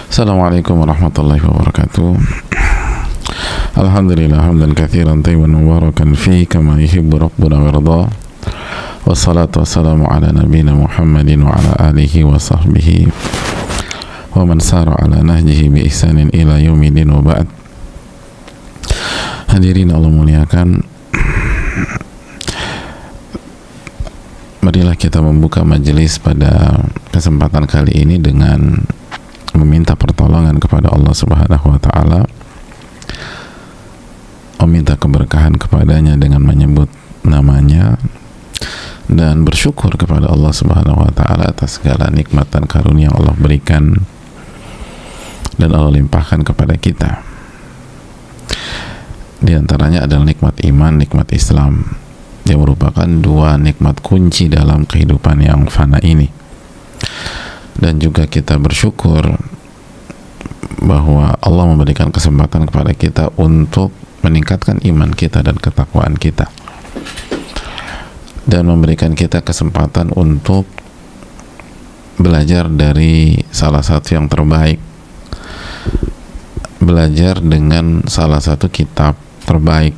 Assalamualaikum warahmatullahi wabarakatuh. Alhamdulillah hamdan katsiran tayyiban mubarakan fihi kama yuhibbu rabbuna wa yarda. Wassalatu wassalamu ala nabiyyina Muhammadin wa ala alihi wa sahbihi wa man sara ala nahjihi bi ihsanin ila yaumil wa ba'd. Hadirin Allah muliakan, marilah kita membuka majelis pada kesempatan kali ini dengan meminta pertolongan kepada Allah Subhanahu wa taala, meminta keberkahan kepadanya dengan menyebut namanya, dan bersyukur kepada Allah Subhanahu wa taala atas segala nikmat dan karunia yang Allah berikan dan Allah limpahkan kepada kita. Di antaranya adalah nikmat iman, nikmat Islam, yang merupakan dua nikmat kunci dalam kehidupan yang fana ini. Dan juga kita bersyukur bahwa Allah memberikan kesempatan kepada kita untuk meningkatkan iman kita dan ketakwaan kita, dan memberikan kita kesempatan untuk belajar dari salah satu yang terbaik, belajar dengan salah satu kitab terbaik.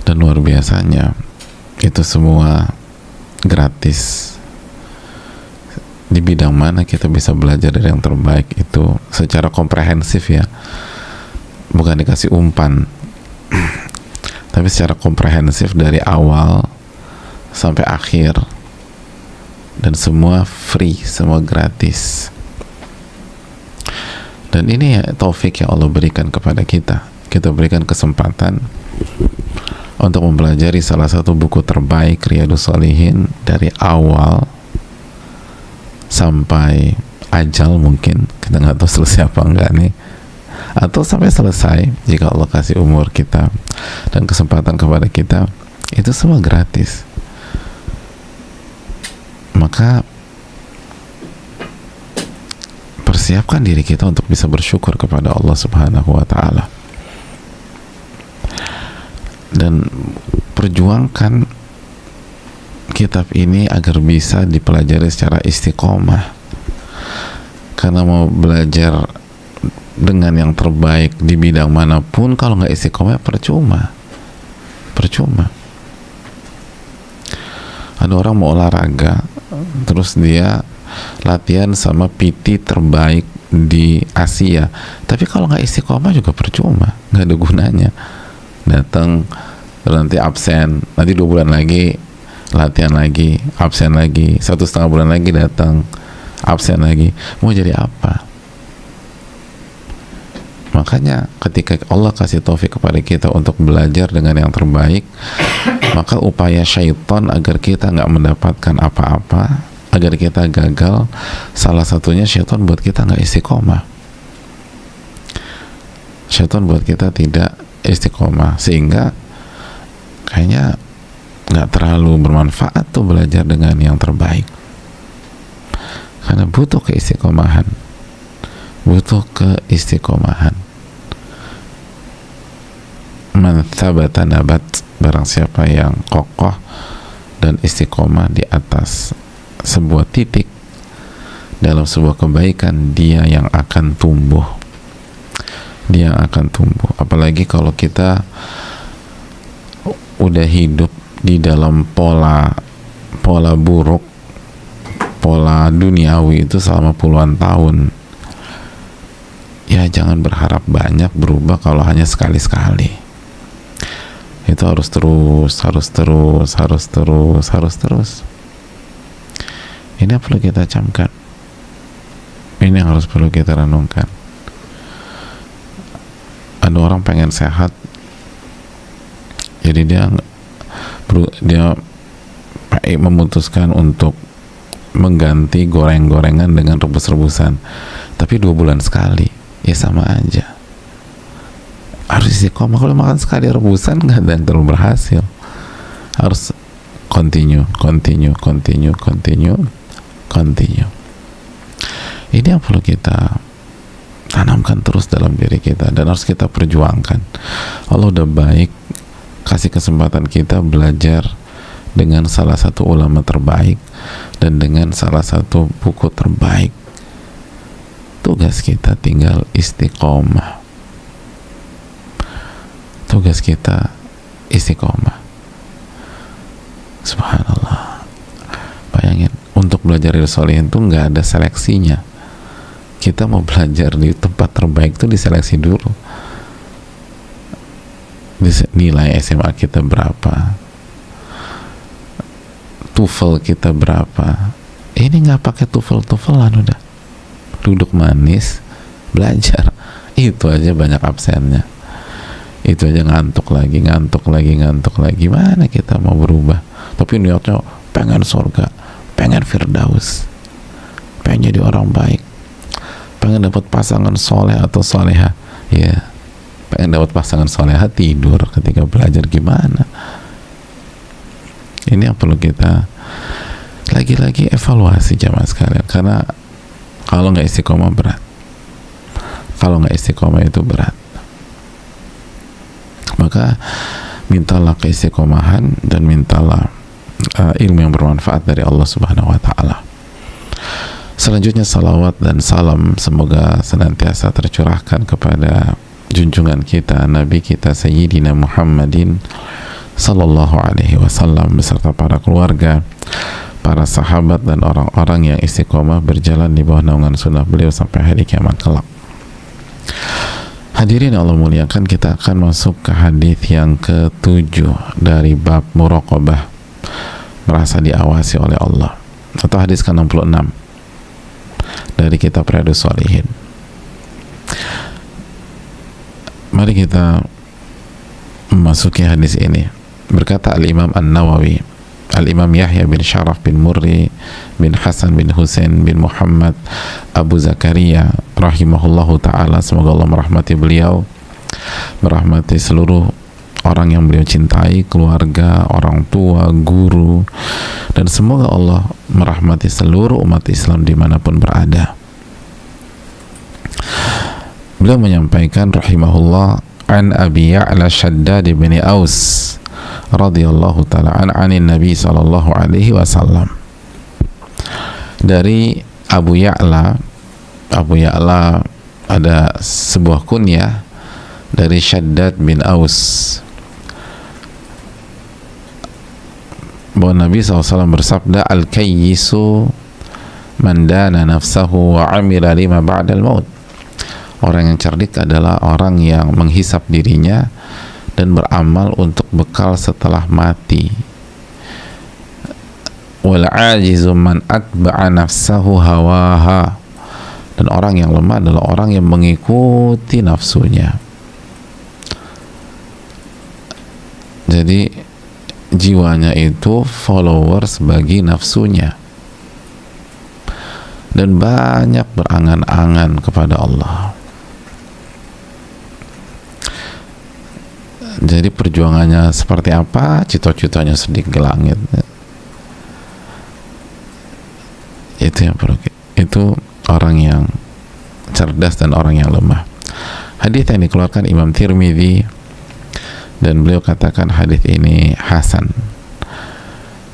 Dan luar biasanya, itu semua gratis. Di bidang mana kita bisa belajar dari yang terbaik itu secara komprehensif, ya, bukan dikasih umpan tapi secara komprehensif dari awal sampai akhir, dan semua free, semua gratis. Dan ini ya taufik yang Allah berikan kepada kita. Kita berikan kesempatan untuk mempelajari salah satu buku terbaik, Riyadhus Shalihin, dari awal sampai ajal. Mungkin kita nggak tahu selesai apa enggak nih, atau sampai selesai jika Allah kasih umur kita dan kesempatan kepada kita. Itu semua gratis. Maka persiapkan diri kita untuk bisa bersyukur kepada Allah Subhanahu wa taala, dan perjuangkan kitab ini agar bisa dipelajari secara istiqomah. Karena mau belajar dengan yang terbaik di bidang manapun, kalau nggak istiqomah percuma. Ada orang mau olahraga terus dia latihan sama PT terbaik di Asia, tapi kalau nggak istiqomah juga percuma, nggak ada gunanya. Datang nanti absen, nanti 2 bulan lagi latihan lagi, absen lagi, 1,5 bulan lagi datang, absen lagi. Mau jadi apa? Makanya ketika Allah kasih taufik kepada kita untuk belajar dengan yang terbaik, maka upaya syaitan agar kita nggak mendapatkan apa-apa, agar kita gagal, salah satunya syaitan buat kita nggak istiqomah. Syaitan buat kita tidak istiqomah, sehingga kayaknya nggak terlalu bermanfaat tuh belajar dengan yang terbaik. Karena butuh keistiqomahan, man thabata nabat, barang siapa yang kokoh dan istiqomah di atas sebuah titik dalam sebuah kebaikan, dia yang akan tumbuh. Apalagi kalau kita udah hidup di dalam pola buruk, pola duniawi itu selama puluhan tahun, ya jangan berharap banyak berubah kalau hanya sekali-sekali. Itu harus terus. Ini yang perlu kita camkan, ini yang harus perlu kita renungkan. Ada orang pengen sehat, jadi dia memutuskan untuk mengganti goreng-gorengan dengan rebus-rebusan, tapi 2 bulan sekali, ya sama aja. Harus istiqomah. Kalau makan sekali rebusan nggak dan terlalu berhasil. Harus continue. Ini yang perlu kita tanamkan terus dalam diri kita, dan harus kita perjuangkan. Allah udah baik kasih kesempatan kita belajar dengan salah satu ulama terbaik dan dengan salah satu buku terbaik. Tugas kita tinggal istiqomah. Tugas kita istiqomah. Subhanallah. Bayangin, untuk belajar ilmu sholihin itu nggak ada seleksinya. Kita mau belajar di tempat terbaik itu diseleksi dulu. Nilai SMA kita berapa, TOEFL kita berapa. Ini nggak pakai TOEFL-TOEFLan, udah duduk manis belajar. Itu aja banyak absennya, itu aja ngantuk lagi. Mana kita mau berubah? Tapi niatnya pengen surga, pengen firdaus, pengen jadi orang baik, pengen dapat pasangan soleh atau soleha. Ya, pengen dapat pasangan soleha, tidur ketika belajar, gimana? Ini yang perlu kita lagi-lagi evaluasi jamaah sekalian. Karena kalau nggak istiqomah berat, kalau nggak istiqomah itu berat. Maka mintalah keistiqomahan dan mintalah ilmu yang bermanfaat dari Allah Subhanahu wa Ta'ala. Selanjutnya, salawat dan salam semoga senantiasa tercurahkan kepada junjungan kita, Nabi kita Sayyidina Muhammadin sallallahu alaihi wasallam beserta para keluarga, para sahabat dan orang-orang yang istiqomah berjalan di bawah naungan sunnah beliau sampai hari kiamat kelak. Hadirin Allah muliakan, kita akan masuk ke hadis yang ke-7 dari bab muraqabah, merasa diawasi oleh Allah, atau hadis ke-66 dari kitab Riyadhus Shalihin. Mari kita memasuki hadis ini. Berkata Al-Imam An-Nawawi, Al-Imam Yahya bin Sharaf bin Murri bin Hasan bin Husain bin Muhammad Abu Zakaria rahimahullahu ta'ala, semoga Allah merahmati beliau, merahmati seluruh orang yang beliau cintai, keluarga, orang tua, guru, dan semoga Allah merahmati seluruh umat Islam dimanapun berada. Beliau menyampaikan rahimahullah, an Abi Ya'la Shaddad bin Aus radhiyallahu ta'ala anin Nabi sallallahu alaihi wasallam, dari Abu Ya'la. Abu Ya'la ada sebuah kunyah dari Shaddad bin Aus, bahwa Nabi SAW bersabda, al-kayyisu man dana nafsahu wa amila lima ba'dal maut. Orang yang cerdik adalah orang yang menghisap dirinya dan beramal untuk bekal setelah mati. Wal ajizu man atba'a nafsahu hawaha. Dan orang yang lemah adalah orang yang mengikuti nafsunya. Jadi jiwanya itu followers bagi nafsunya dan banyak berangan-angan kepada Allah. Jadi perjuangannya seperti apa, cita-citanya sedikit ke langit. Itu yang perlu, itu orang yang cerdas dan orang yang lemah. Hadis yang dikeluarkan Imam Tirmidzi, dan beliau katakan hadis ini hasan.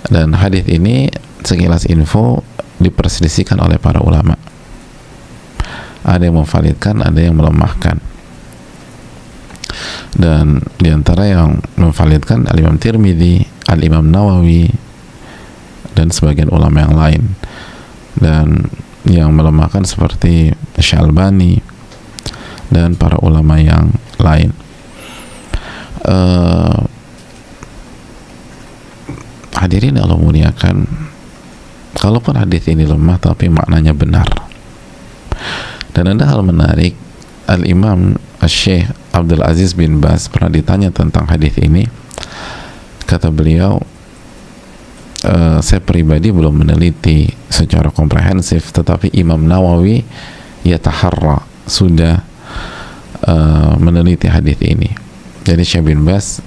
Dan hadis ini sekilas info diperselisihkan oleh para ulama. Ada yang memvalidkan, ada yang melemahkan. Dan diantara yang memvalidkan Al-Imam Tirmidzi, Al-Imam Nawawi, dan sebagian ulama yang lain. Dan yang melemahkan seperti Syalbani dan para ulama yang lain. Hadirin Allah muliakan, kalaupun hadis ini lemah tapi maknanya benar. Dan ada hal menarik, Al-Imam Syekh Abdul Aziz bin Baz pernah ditanya tentang hadis ini. Kata beliau, saya pribadi belum meneliti secara komprehensif, tetapi Imam Nawawi yataharra, sudah meneliti hadis ini. Jadi Syekh bin Baz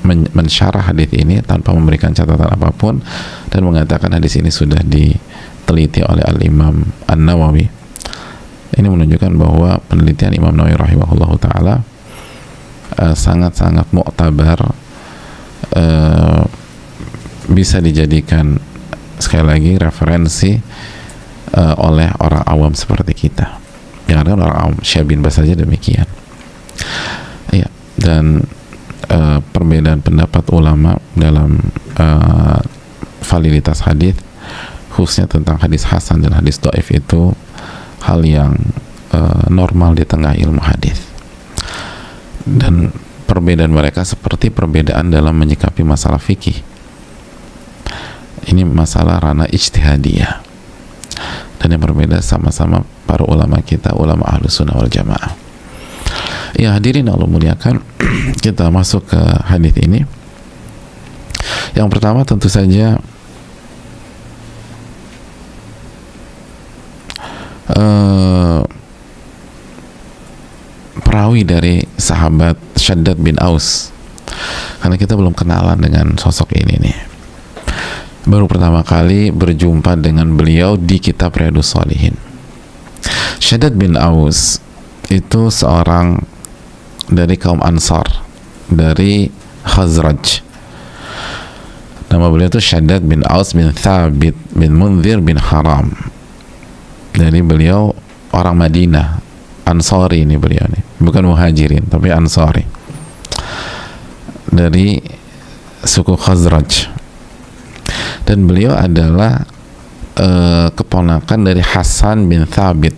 mensyarah hadis ini tanpa memberikan catatan apapun dan mengatakan hadis ini sudah diteliti oleh Al-Imam An-Nawawi. Ini menunjukkan bahwa penelitian Imam Nawawi rahimahullah ta'ala sangat-sangat mu'tabar, bisa dijadikan sekali lagi referensi oleh orang awam seperti kita. Yang ada orang awam, Syekh bin Baz saja demikian. Ya, dan perbedaan pendapat ulama dalam validitas hadis, khususnya tentang hadis hasan dan hadis dhaif, itu hal yang normal di tengah ilmu hadis. Dan perbedaan mereka seperti perbedaan dalam menyikapi masalah fikih. Ini masalah ranah ijtihadiyah, dan yang berbeda sama-sama para ulama kita, ulama Ahlus Sunnah wal Jamaah. Ya hadirin Allah muliakan, kita masuk ke hadis ini. Yang pertama tentu saja perawi dari sahabat Shaddad bin Aus, karena kita belum kenalan dengan sosok ini nih, baru pertama kali berjumpa dengan beliau di kitab Riyadhus Shalihin. Shaddad bin Aus itu seorang dari kaum Ansar, dari Khazraj. Nama beliau itu Shaddad bin Aus bin Thabit bin Munzir bin Haram. Dari beliau orang Madinah, Ansari ini beliau nih, bukan Muhajirin tapi Ansari, dari suku Khazraj. Dan beliau adalah keponakan dari Hasan bin Thabit.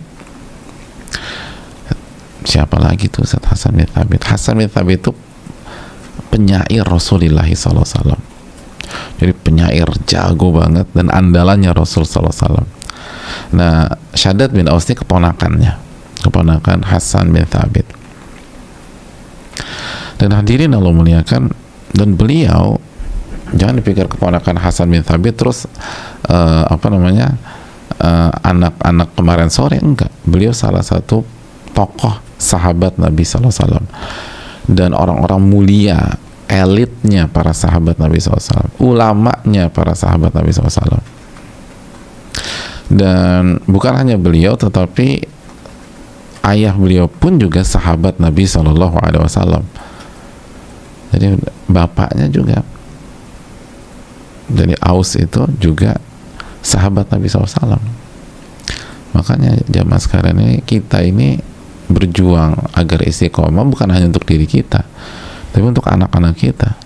Siapa lagi tuh Ustaz Hasan bin Thabit? Hasan bin Thabit itu penyair Rasulullah SAW. Jadi penyair jago banget dan andalannya Rasul SAW. Nah, Shaddad bin Aus ini keponakan Hasan bin Thabit. Dan hadirin Allah muliakan, dan beliau, jangan dipikir keponakan Hasan bin Thabit terus anak-anak kemarin sore, enggak. Beliau salah satu tokoh sahabat Nabi SAW dan orang-orang mulia, elitnya para sahabat Nabi SAW, ulamanya para sahabat Nabi SAW. Dan bukan hanya beliau, tetapi ayah beliau pun juga sahabat Nabi SAW. Jadi bapaknya juga, jadi Aus itu juga sahabat Nabi SAW. Makanya zaman sekarang ini kita ini berjuang agar istiqomah bukan hanya untuk diri kita, tapi untuk anak-anak kita.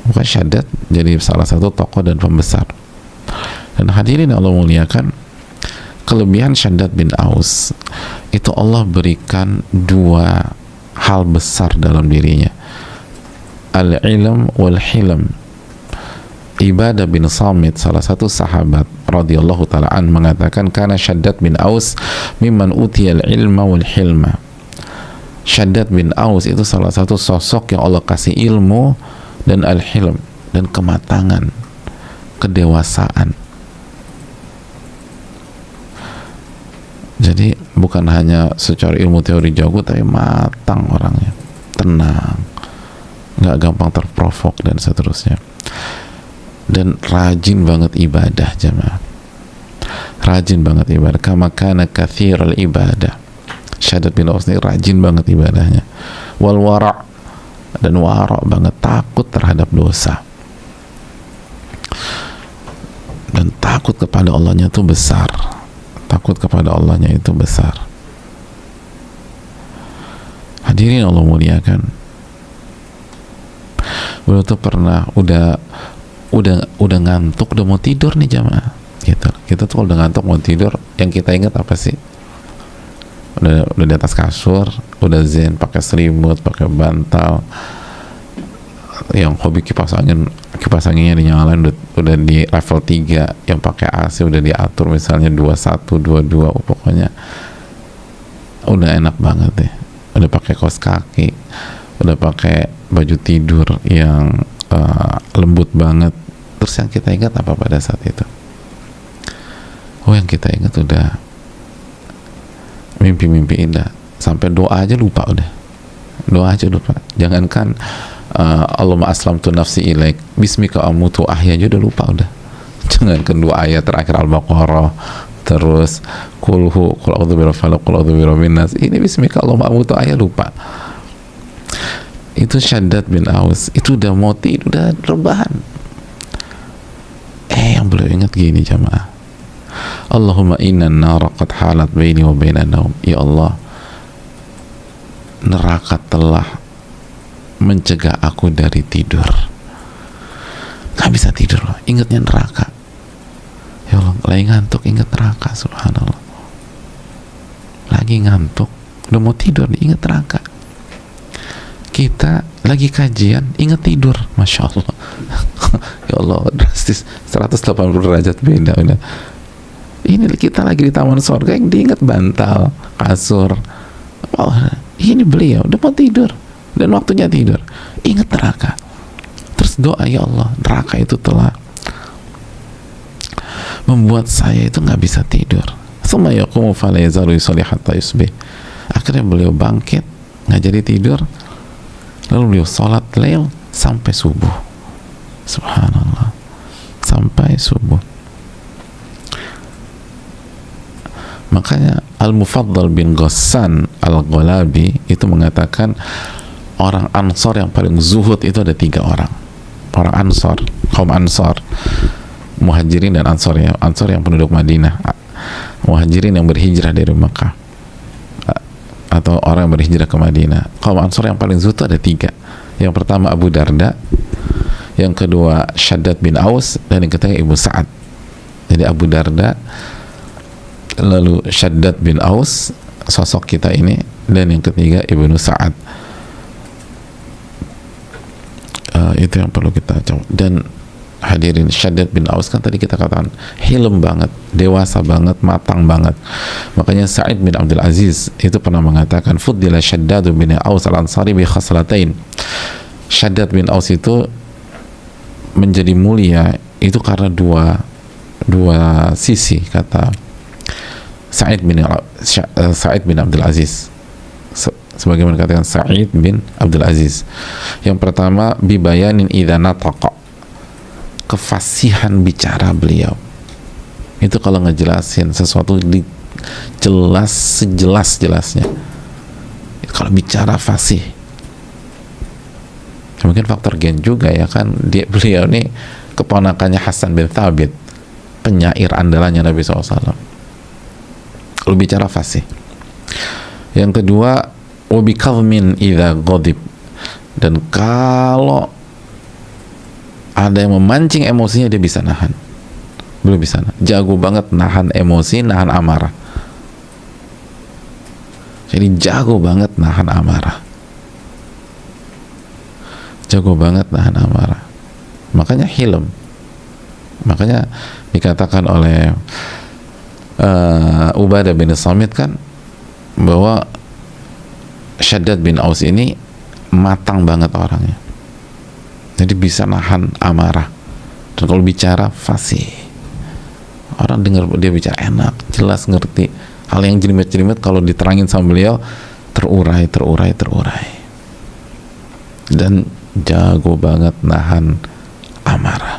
Maka Shaddad jadi salah satu tokoh dan pembesar. Dan hadirin Allah muliakan, kelebihan Shaddad bin Aus itu Allah berikan dua hal besar dalam dirinya, al-ilm wal-hilm. Ibadah bin Samit, salah satu sahabat radhiyallahu ta'ala an, mengatakan kana Shaddad bin Aus mimman utiyal ilma wal hilma. Shaddad bin Aus itu salah satu sosok yang Allah kasih ilmu dan al-hilm, dan kematangan, kedewasaan. Jadi bukan hanya secara ilmu teori jago, tapi matang orangnya, tenang, nggak gampang terprovok dan seterusnya. Dan rajin banget ibadah, jamaah, rajin banget ibadah, kama kana katsiral ibadah. Shaddad bin Aus ini rajin banget ibadahnya, wal wara', dan wara' banget, takut terhadap dosa, dan takut kepada Allahnya itu besar, takut kepada Allahnya itu besar. Hadirin Allah muliakan, beliau tuh pernah udah ngantuk, udah mau tidur nih jamaah, gitu. Kita tuh udah ngantuk mau tidur, yang kita ingat apa sih? Udah di atas kasur, udah zen, pakai selimut, pakai bantal, yang hobi kipas anginnya dinyalain, udah di level 3, yang pakai AC udah diatur misalnya 21, 22, pokoknya udah enak banget deh. Udah pakai kaos kaki, udah pakai baju tidur yang lembut banget. Terus yang kita ingat apa pada saat itu? Oh, yang kita ingat udah mimpi-mimpi indah, sampai doa aja lupa, udah doa aja lupa. Jangankan Allahumma aslamtu nafsi ilaik bismika amutu ahya aja udah lupa, udah. Jangankan dua ayat terakhir Al-Baqarah, terus qul a'udzu birabbil falaq, qul a'udzu birabbin nas, ini bismika Allahumma amutu ahya lupa. Itu Shaddad bin Aus, itu udah mau tidur, udah rebahan, beliau ingat gini jamaah, Allahumma inna nara qad halat baini wa baina naum. Ya Allah, neraka telah mencegah aku dari tidur. Gak bisa tidur loh, ingatnya neraka. Ya Allah, lagi ngantuk ingat neraka, subhanallah. Lagi ngantuk, udah mau tidur, ingat neraka. Kita lagi kajian, ingat tidur, masya Allah. Ya Allah, drastis 180 derajat beda udah. Ini kita lagi di taman surga yang diingat bantal, kasur. Oh, ini beliau udah mau tidur dan waktunya tidur, ingat neraka. Terus doa, ya Allah, neraka itu telah membuat saya itu nggak bisa tidur. Tsumma yaqumu fala yazalu yusalli hatta yusbih. Akhirnya beliau bangkit, nggak jadi tidur, lalu beliau sholat lail sampai subuh. Subhanallah, sampai subuh. Makanya Al-Mufaddal bin Ghassan Al-Ghalabi itu mengatakan orang Ansor yang paling zuhud itu ada 3 orang. Orang Ansor, kaum Ansor, Muhajirin dan Ansor, ya. Ansor yang penduduk Madinah, Muhajirin yang berhijrah dari Mekah, atau orang yang berhijrah ke Madinah. Kaum Ansor yang paling zuhud itu ada 3. Yang pertama Abu Darda, yang kedua Shaddad bin Aus, dan yang ketiga Ibu Sa'ad. Jadi Abu Darda, lalu Shaddad bin Aus, sosok kita ini, dan yang ketiga Ibnu Sa'ad. Itu yang perlu kita coba. Dan hadirin, Shaddad bin Aus kan tadi kita katakan hilm banget, dewasa banget, matang banget. Makanya Sa'id bin Abdul Aziz itu pernah mengatakan, fuddila Shaddad bin Aus al-Ansari bi khaslatain. Shaddad bin Aus itu menjadi mulia itu karena dua sisi, kata Sa'id bin Abdul Aziz. Sebagaimana katakan Sa'id bin Abdul Aziz, yang pertama bibayanin idza nataqa, kefasihan bicara beliau. Itu kalau ngejelasin sesuatu jelas sejelas-jelasnya. Kalau bicara fasih. Mungkin faktor gen juga ya kan, beliau ini keponakannya Hasan bin Thabit, penyair andalannya Nabi SAW. Kalau bicara fasih. Yang kedua, wabikadhmin idza ghadib, dan kalau ada yang memancing emosinya dia bisa nahan. Belum bisa, jago banget nahan emosi, nahan amarah. Jadi jago banget nahan amarah, jago banget nahan amarah. Makanya hilm. Makanya dikatakan oleh Ubadah bin Samit kan, bahwa Shaddad bin Aus ini matang banget orangnya, jadi bisa nahan amarah, dan kalau bicara fasih, orang dengar dia bicara enak, jelas, ngerti. Hal yang jelimet-jelimet kalau diterangin sama beliau terurai, dan jago banget nahan amarah.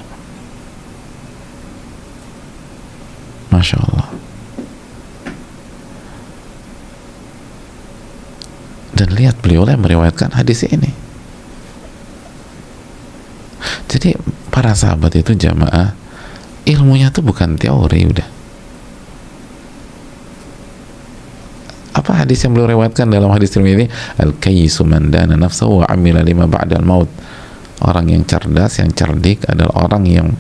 Masya Allah. Dan lihat, beliau yang meriwayatkan hadis ini. Jadi para sahabat itu jamaah, ilmunya tuh bukan teori udah. Apa hadis yang beliau riwayatkan dalam hadis Tirmidzi? Al-kayyisu man dana nafsahu wa amila lima ba'dal maut. Orang yang cerdas, yang cerdik adalah orang yang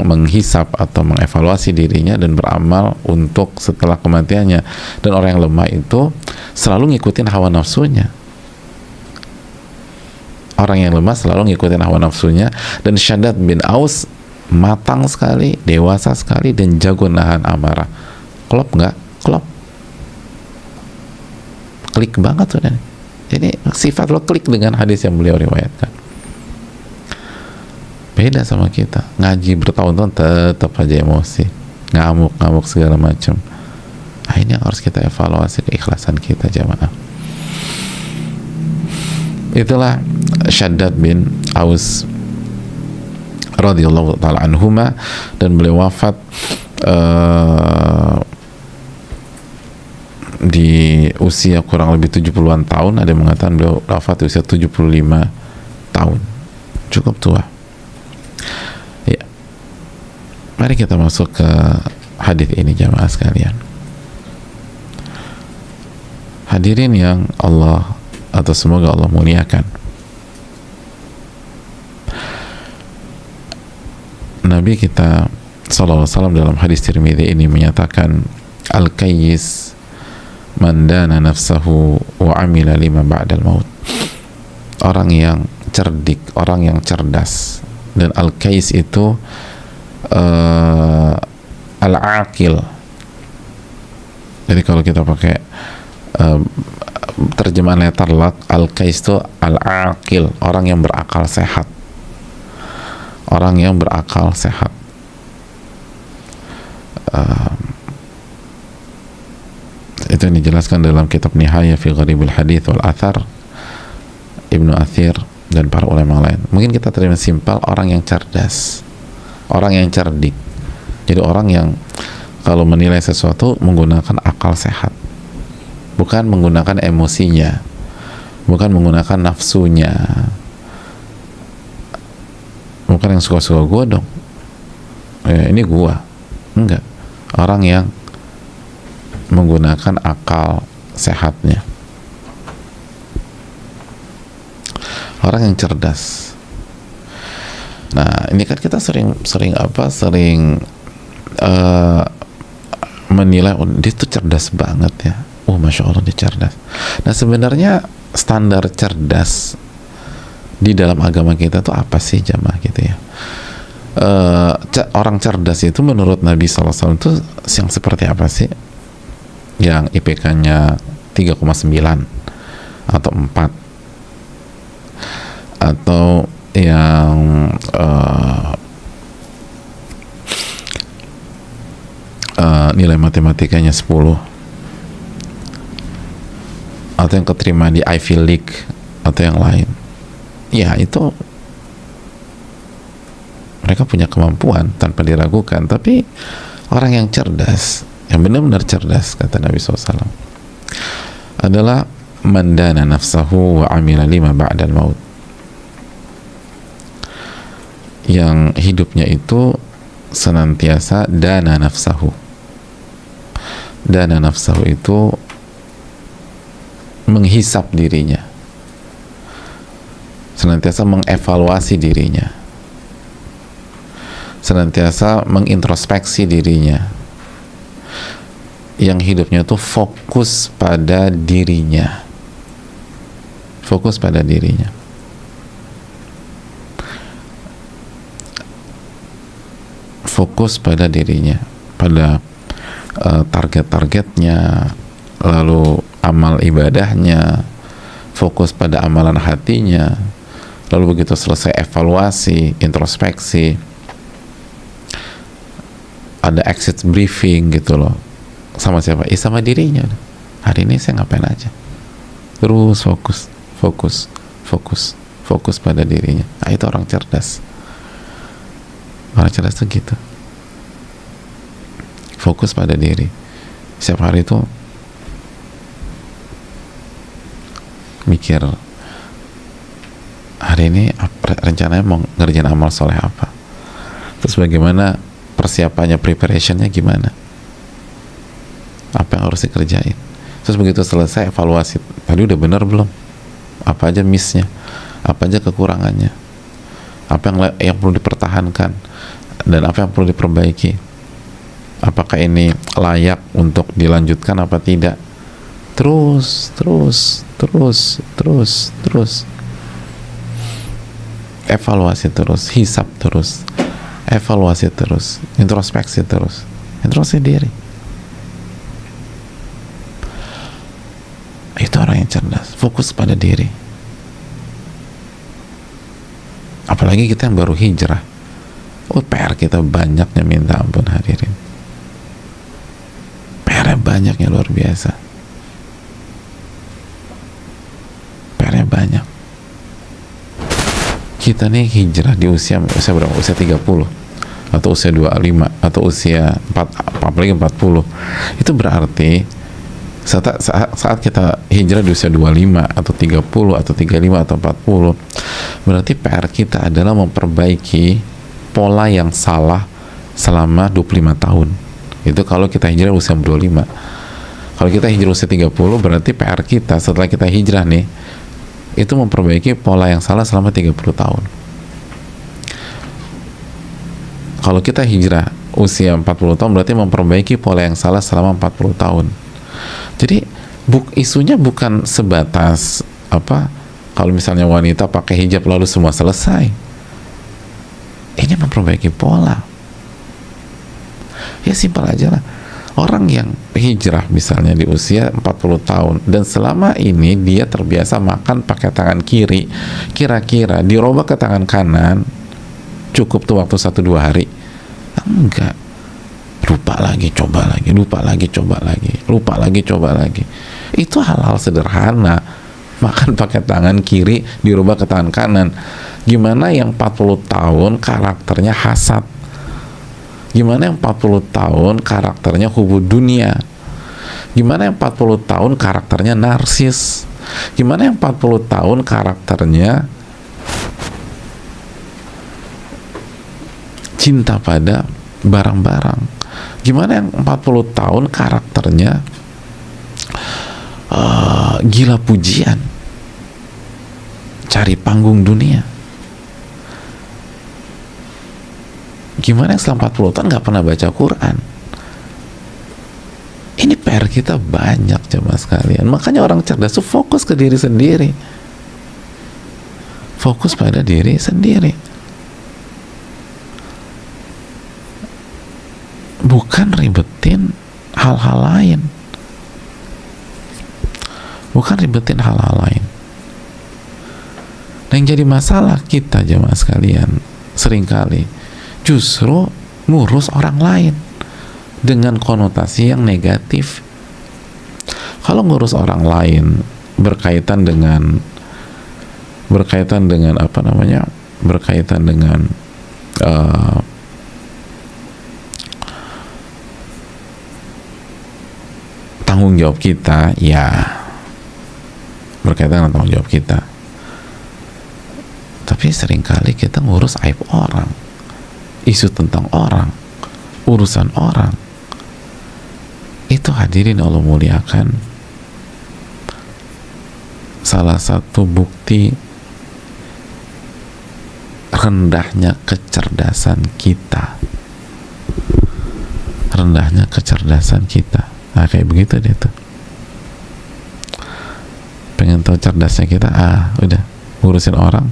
menghisap atau mengevaluasi dirinya dan beramal untuk setelah kematiannya. Dan orang yang lemah itu selalu ngikutin hawa nafsunya. Orang yang lemah selalu ngikutin hawa nafsunya. Dan Shaddad bin Aus matang sekali, dewasa sekali, dan jago nahan amarah. Klop nggak? Klop. Klik banget sudah. Jadi sifat lo klik dengan hadis yang beliau riwayatkan. Beda sama kita, ngaji bertahun-tahun tetap aja emosi, ngamuk segala macam. Nah, ini yang harus kita evaluasi keikhlasan kita jamaah. Itulah Shaddad bin Aus radhiyallahu taala anhuma, dan beliau wafat di usia kurang lebih 70-an tahun. Ada yang mengatakan beliau wafat di usia 75 tahun, cukup tua. Ya, Mari kita masuk ke hadis ini jamaah sekalian. Hadirin yang Allah atau semoga Allah muliakan, Nabi kita sallallahu alaihi wasallam dalam hadis Tirmidzi ini menyatakan, al-kayyis man dana nafsahu wa amila lima ba'dal maut. Orang yang cerdik, orang yang cerdas. Dan al-kayyis itu al-aqil. Jadi kalau kita pakai terjemahan letter luck, al-kayyis itu al-aqil, orang yang berakal sehat. Orang yang berakal sehat. Itu yang dijelaskan dalam kitab Nihaya fi Gharibil Hadits wal Athar Ibnu Athir dan para ulama lain. Mungkin kita terima simpel, orang yang cerdas, orang yang cerdik. Jadi orang yang kalau menilai sesuatu menggunakan akal sehat, bukan menggunakan emosinya, bukan menggunakan nafsunya, bukan yang suka-suka gue dong, ini gua, enggak. Orang yang menggunakan akal sehatnya, orang yang cerdas. Nah, ini kan kita sering menilai, oh, dia tuh cerdas banget ya, oh masya Allah dia cerdas. Nah, sebenarnya standar cerdas di dalam agama kita tuh apa sih jamaah gitu ya? Orang cerdas itu menurut Nabi SAW itu yang seperti apa sih? Yang IPK-nya 3,9 atau 4, atau yang nilai matematikanya 10, atau yang keterima di Ivy League atau yang lain. Ya, itu mereka punya kemampuan tanpa diragukan. Tapi orang yang cerdas, yang benar-benar cerdas, kata Nabi SAW, adalah man dana nafsahu wa amila lima ba'dal maut. Yang hidupnya itu senantiasa dana nafsahu. Dana nafsahu itu menghisap dirinya, senantiasa mengevaluasi dirinya, senantiasa mengintrospeksi dirinya. Yang hidupnya itu fokus pada dirinya, fokus pada dirinya. Fokus pada dirinya, pada target-targetnya, lalu amal ibadahnya, fokus pada amalan hatinya, lalu begitu selesai evaluasi, introspeksi, ada exit briefing gitu loh. Sama siapa? Sama dirinya. Hari ini saya ngapain aja? Terus fokus pada dirinya. Nah, itu orang cerdas. Orang cerdas tuh gitu, fokus pada diri. Setiap hari itu mikir, hari ini rencananya mau ngerjain amal soleh apa, terus bagaimana persiapannya, preparationnya gimana, apa yang harus dikerjain. Terus begitu selesai evaluasi, tadi udah benar belum, apa aja missnya, apa aja kekurangannya, apa yang perlu dipertahankan, dan apa yang perlu diperbaiki, apakah ini layak untuk dilanjutkan apa tidak. Terus evaluasi terus, hisap terus, evaluasi terus, introspeksi diri. Itu orang yang cerdas, fokus pada diri. Apalagi kita yang baru hijrah, PR kita banyaknya minta ampun hadirin. PR-nya banyaknya luar biasa. PR-nya banyak. Kita nih hijrah di usia berapa? Usia 30 atau usia 25 atau usia 4, apalagi 40. Itu berarti saat kita hijrah di usia 25 atau 30 atau 35 atau 40, berarti PR kita adalah memperbaiki pola yang salah selama 25 tahun. Itu kalau kita hijrah usia 25. Kalau kita hijrah usia 30, berarti PR kita setelah kita hijrah nih, itu memperbaiki pola yang salah selama 30 tahun. Kalau kita hijrah usia 40 tahun, berarti memperbaiki pola yang salah selama 40 tahun. Jadi isunya bukan sebatas apa, kalau misalnya wanita pakai hijab lalu semua selesai. Ini memperbaiki pola. Ya simpel aja lah. Orang yang hijrah misalnya di usia 40 tahun dan selama ini dia terbiasa makan pakai tangan kiri, kira-kira dirubah ke tangan kanan, cukup tuh waktu 1-2 hari? Enggak. Lupa lagi, coba lagi, lupa lagi, coba lagi, lupa lagi, coba lagi. Itu hal-hal sederhana. Makan pakai tangan kiri dirubah ke tangan kanan. Gimana yang 40 tahun karakternya hasad? Gimana yang 40 tahun karakternya hubud dunia? Gimana yang 40 tahun karakternya narsis? Gimana yang 40 tahun karakternya cinta pada barang-barang? Gimana yang 40 tahun karakternya gila pujian, cari panggung dunia? Gimana yang selama 40 tahun nggak pernah baca Quran? Ini PR kita banyak, jemaah sekalian. Makanya orang cerdas itu fokus ke diri sendiri, fokus pada diri sendiri, bukan ribetin hal-hal lain, bukan ribetin hal-hal lain. Nah, yang jadi masalah kita, jemaah sekalian, seringkali justru ngurus orang lain dengan konotasi yang negatif. Kalau ngurus orang lain berkaitan dengan apa namanya, berkaitan dengan tanggung jawab kita, ya berkaitan dengan tanggung jawab kita. Tapi seringkali kita ngurus aib orang, isu tentang orang, urusan orang. Itu hadirin Allah muliakan, salah satu bukti rendahnya kecerdasan kita, rendahnya kecerdasan kita. Nah, kayak begitu deh tuh. Pengen tahu cerdasnya kita? Udah, ngurusin orang.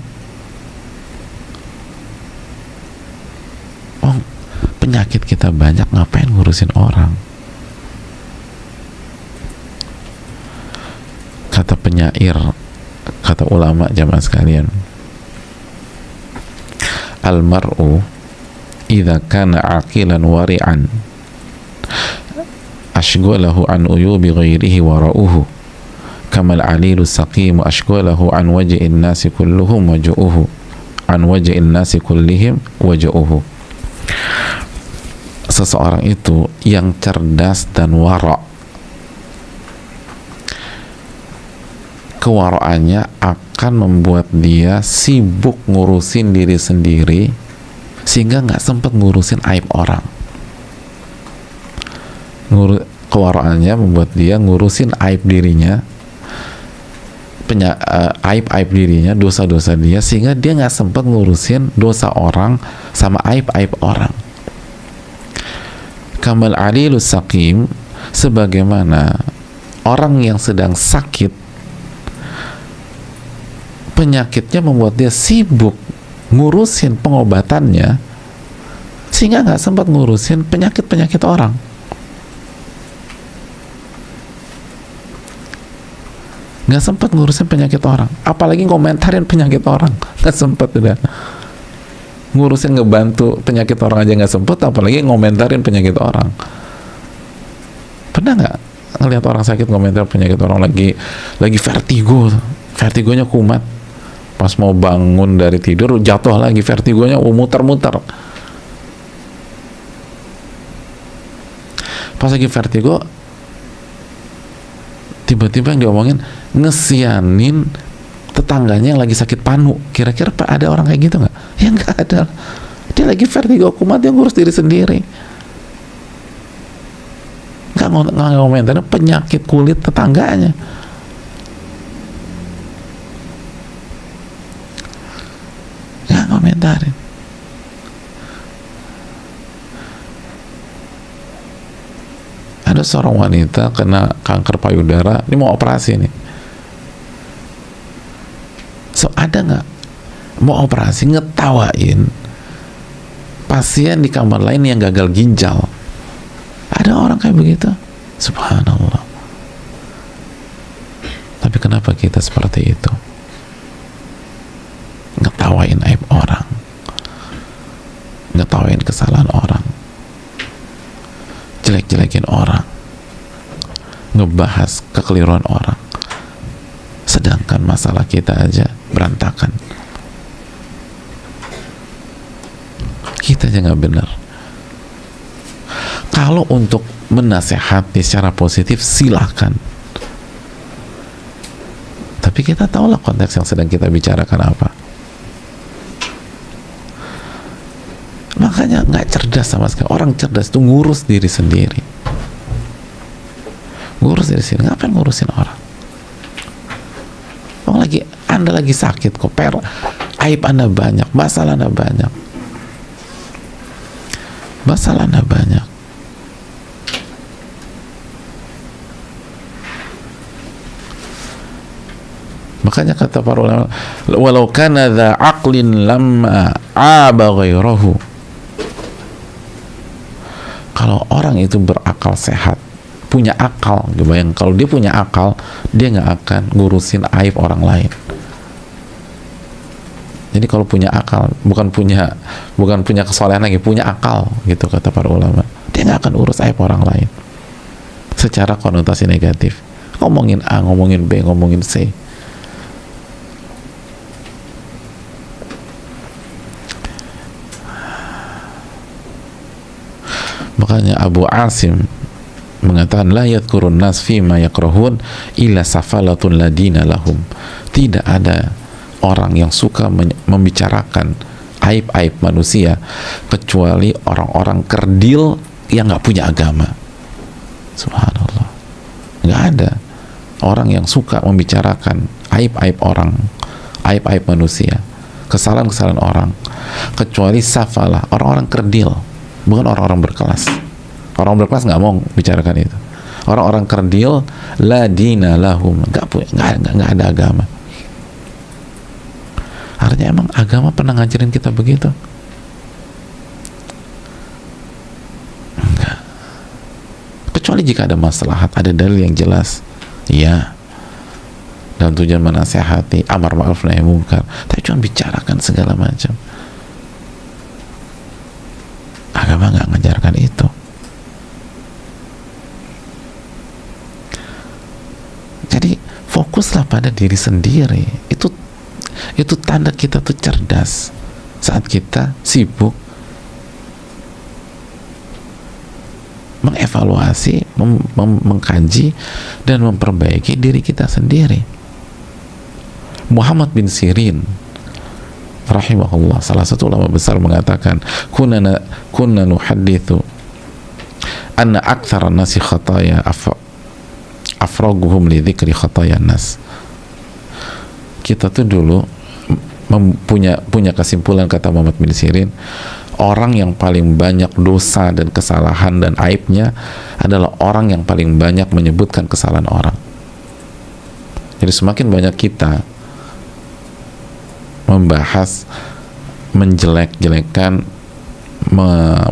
Oh, penyakit kita banyak, ngapain ngurusin orang? Kata penyair, kata ulama jamaah sekalian, al-mar'u idza kana aqilan wari'an ashghalahu an uyubi ghairihi wara'uhu kamal alilu saqimu ashghalahu an waj'in nasi kulluhum waj'uhu an waj'in nasi kullihim waj'uhu. Seseorang itu yang cerdas dan wara', kewaraannya akan membuat dia sibuk ngurusin diri sendiri sehingga nggak sempat ngurusin aib orang. Kewaraannya membuat dia ngurusin aib dirinya, aib-aib dirinya, dosa-dosa dia, sehingga dia nggak sempat ngurusin dosa orang sama aib-aib orang. Kamal alilus saqim, sebagaimana orang yang sedang sakit, penyakitnya membuat dia sibuk ngurusin pengobatannya sehingga nggak sempat ngurusin penyakit-penyakit orang. Nggak sempat ngurusin penyakit orang, apalagi komentarin penyakit orang, nggak sempat. Udah ngurusin ngebantu penyakit orang aja nggak sempat, apalagi ngomentarin penyakit orang. Pernah nggak ngelihat orang sakit komentar penyakit orang? Lagi vertigonya kumat, pas mau bangun dari tidur jatuh lagi, vertigonya muter-muter. Pas lagi vertigo, tiba-tiba yang diomongin ngesianin tetangganya yang lagi sakit panu. Kira-kira ada orang kayak gitu nggak? Ya nggak ada. Dia Dia lagi vertigo kumat, dia ngurus diri sendiri. Nggak ngomentarin penyakit kulit tetangganya. Nggak ngomentarin. Ada seorang wanita kena kanker payudara, ini mau operasi nih. So, ada nggak mau operasi ngetawain pasien di kamar lain yang gagal ginjal? Ada orang kayak begitu? Subhanallah. Tapi kenapa kita seperti itu? Ngetawain aib orang, ngetawain kesalahan orang, jelek-jelekin orang, ngebahas kekeliruan orang, sedangkan masalah kita aja berantakan. Kita aja nggak benar. Kalau untuk menasehati secara positif silahkan, tapi kita tahulah konteks yang sedang kita bicarakan apa. Makanya nggak cerdas sama sekali. Orang cerdas itu ngurus diri sendiri, ngurus diri sendiri. Ngapain ngurusin orang? Anda lagi sakit kok, aib Anda banyak, masalah Anda banyak, masalah Anda banyak. Makanya kata para ulama, walau kana dha aqlin lamma aba ghairahu. Kalau orang itu berakal sehat, punya akal, bayang kalau dia punya akal, dia nggak akan ngurusin aib orang lain. Jadi kalau punya akal, bukan punya kesolehan lagi, punya akal, gitu kata para ulama, dia nggak akan urus aib orang lain secara konotasi negatif. Ngomongin A, ngomongin B, ngomongin C. Makanya Abu Asim mengatakan la yadhkurun nas fima yakrahun illa safalatun ladina lahum. Tidak ada orang yang suka membicarakan aib-aib manusia kecuali orang-orang kerdil yang nggak punya agama. Subhanallah. Nggak ada orang yang suka membicarakan aib-aib orang, aib-aib manusia, kesalahan-kesalahan orang, kecuali safalah, orang-orang kerdil, bukan orang-orang berkelas. Orang berkelas nggak mau bicarakan itu. Orang-orang kerdil la dina lahum, nggak ada agama. Artinya emang agama pernah ngajarin kita begitu? Enggak. Kecuali jika ada maslahat, ada dalil yang jelas, ya, dalam tujuan menasehati, amar ma'ruf nahi munkar. Tapi cuma bicarakan segala macam. Agama nggak ngajarkan itu. Jadi fokuslah pada diri sendiri. Itu tanda kita tuh cerdas saat kita sibuk mengevaluasi, mengkaji dan memperbaiki diri kita sendiri. Muhammad bin Sirin rahimahullah, salah satu ulama besar, mengatakan kunna nuhaddithu anna aktsara nasi khataya afraguhum li dzikri khataya nas. Kita tuh dulu punya kesimpulan, kata Muhammad bin Sirin, orang yang paling banyak dosa dan kesalahan dan aibnya adalah orang yang paling banyak menyebutkan kesalahan orang. Jadi semakin banyak kita membahas, menjelek-jelekan,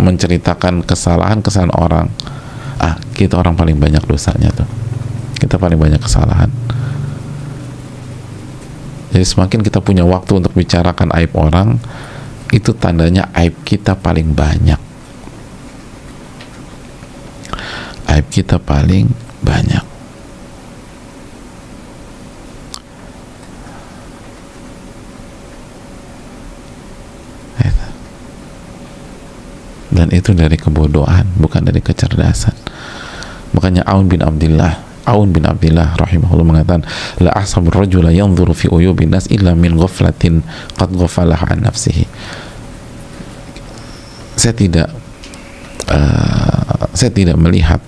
menceritakan kesalahan-kesalahan orang, kita orang paling banyak dosanya tuh, kita paling banyak kesalahan. Jadi semakin kita punya waktu untuk bicarakan aib orang, itu tandanya aib kita paling banyak. Aib kita paling banyak. Dan itu dari kebodohan, bukan dari kecerdasan. Makanya Aun bin Abdillah rahimahullah mengatakan, la ahsabur rajula yanzuru fi uyubin nas illa min ghaflatin qad ghafalaha an nafsihi. saya tidak melihat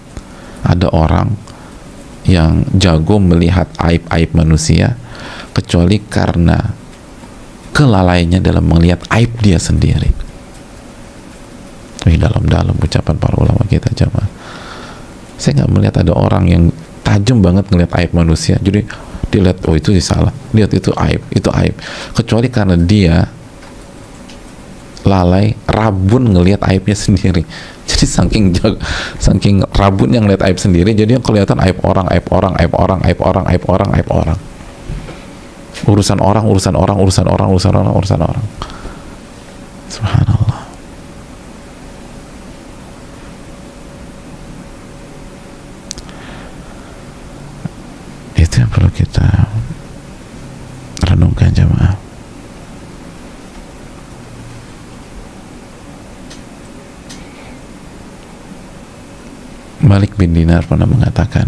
ada orang yang jago melihat aib-aib manusia kecuali karena kelalaiannya dalam melihat aib dia sendiri. Ini dalam-dalam ucapan para ulama kita, jamaah. Saya nggak melihat ada orang yang tajam banget ngelihat aib manusia, jadi dilihat, oh itu salah, lihat itu aib, kecuali karena dia lalai, rabun ngelihat aibnya sendiri. Jadi saking rabun yang ngelihat aib sendiri, jadi yang kelihatan aib orang, urusan orang. Subhanallah. Itu yang perlu kita renungkan, jamaah. Malik bin Dinar pernah mengatakan,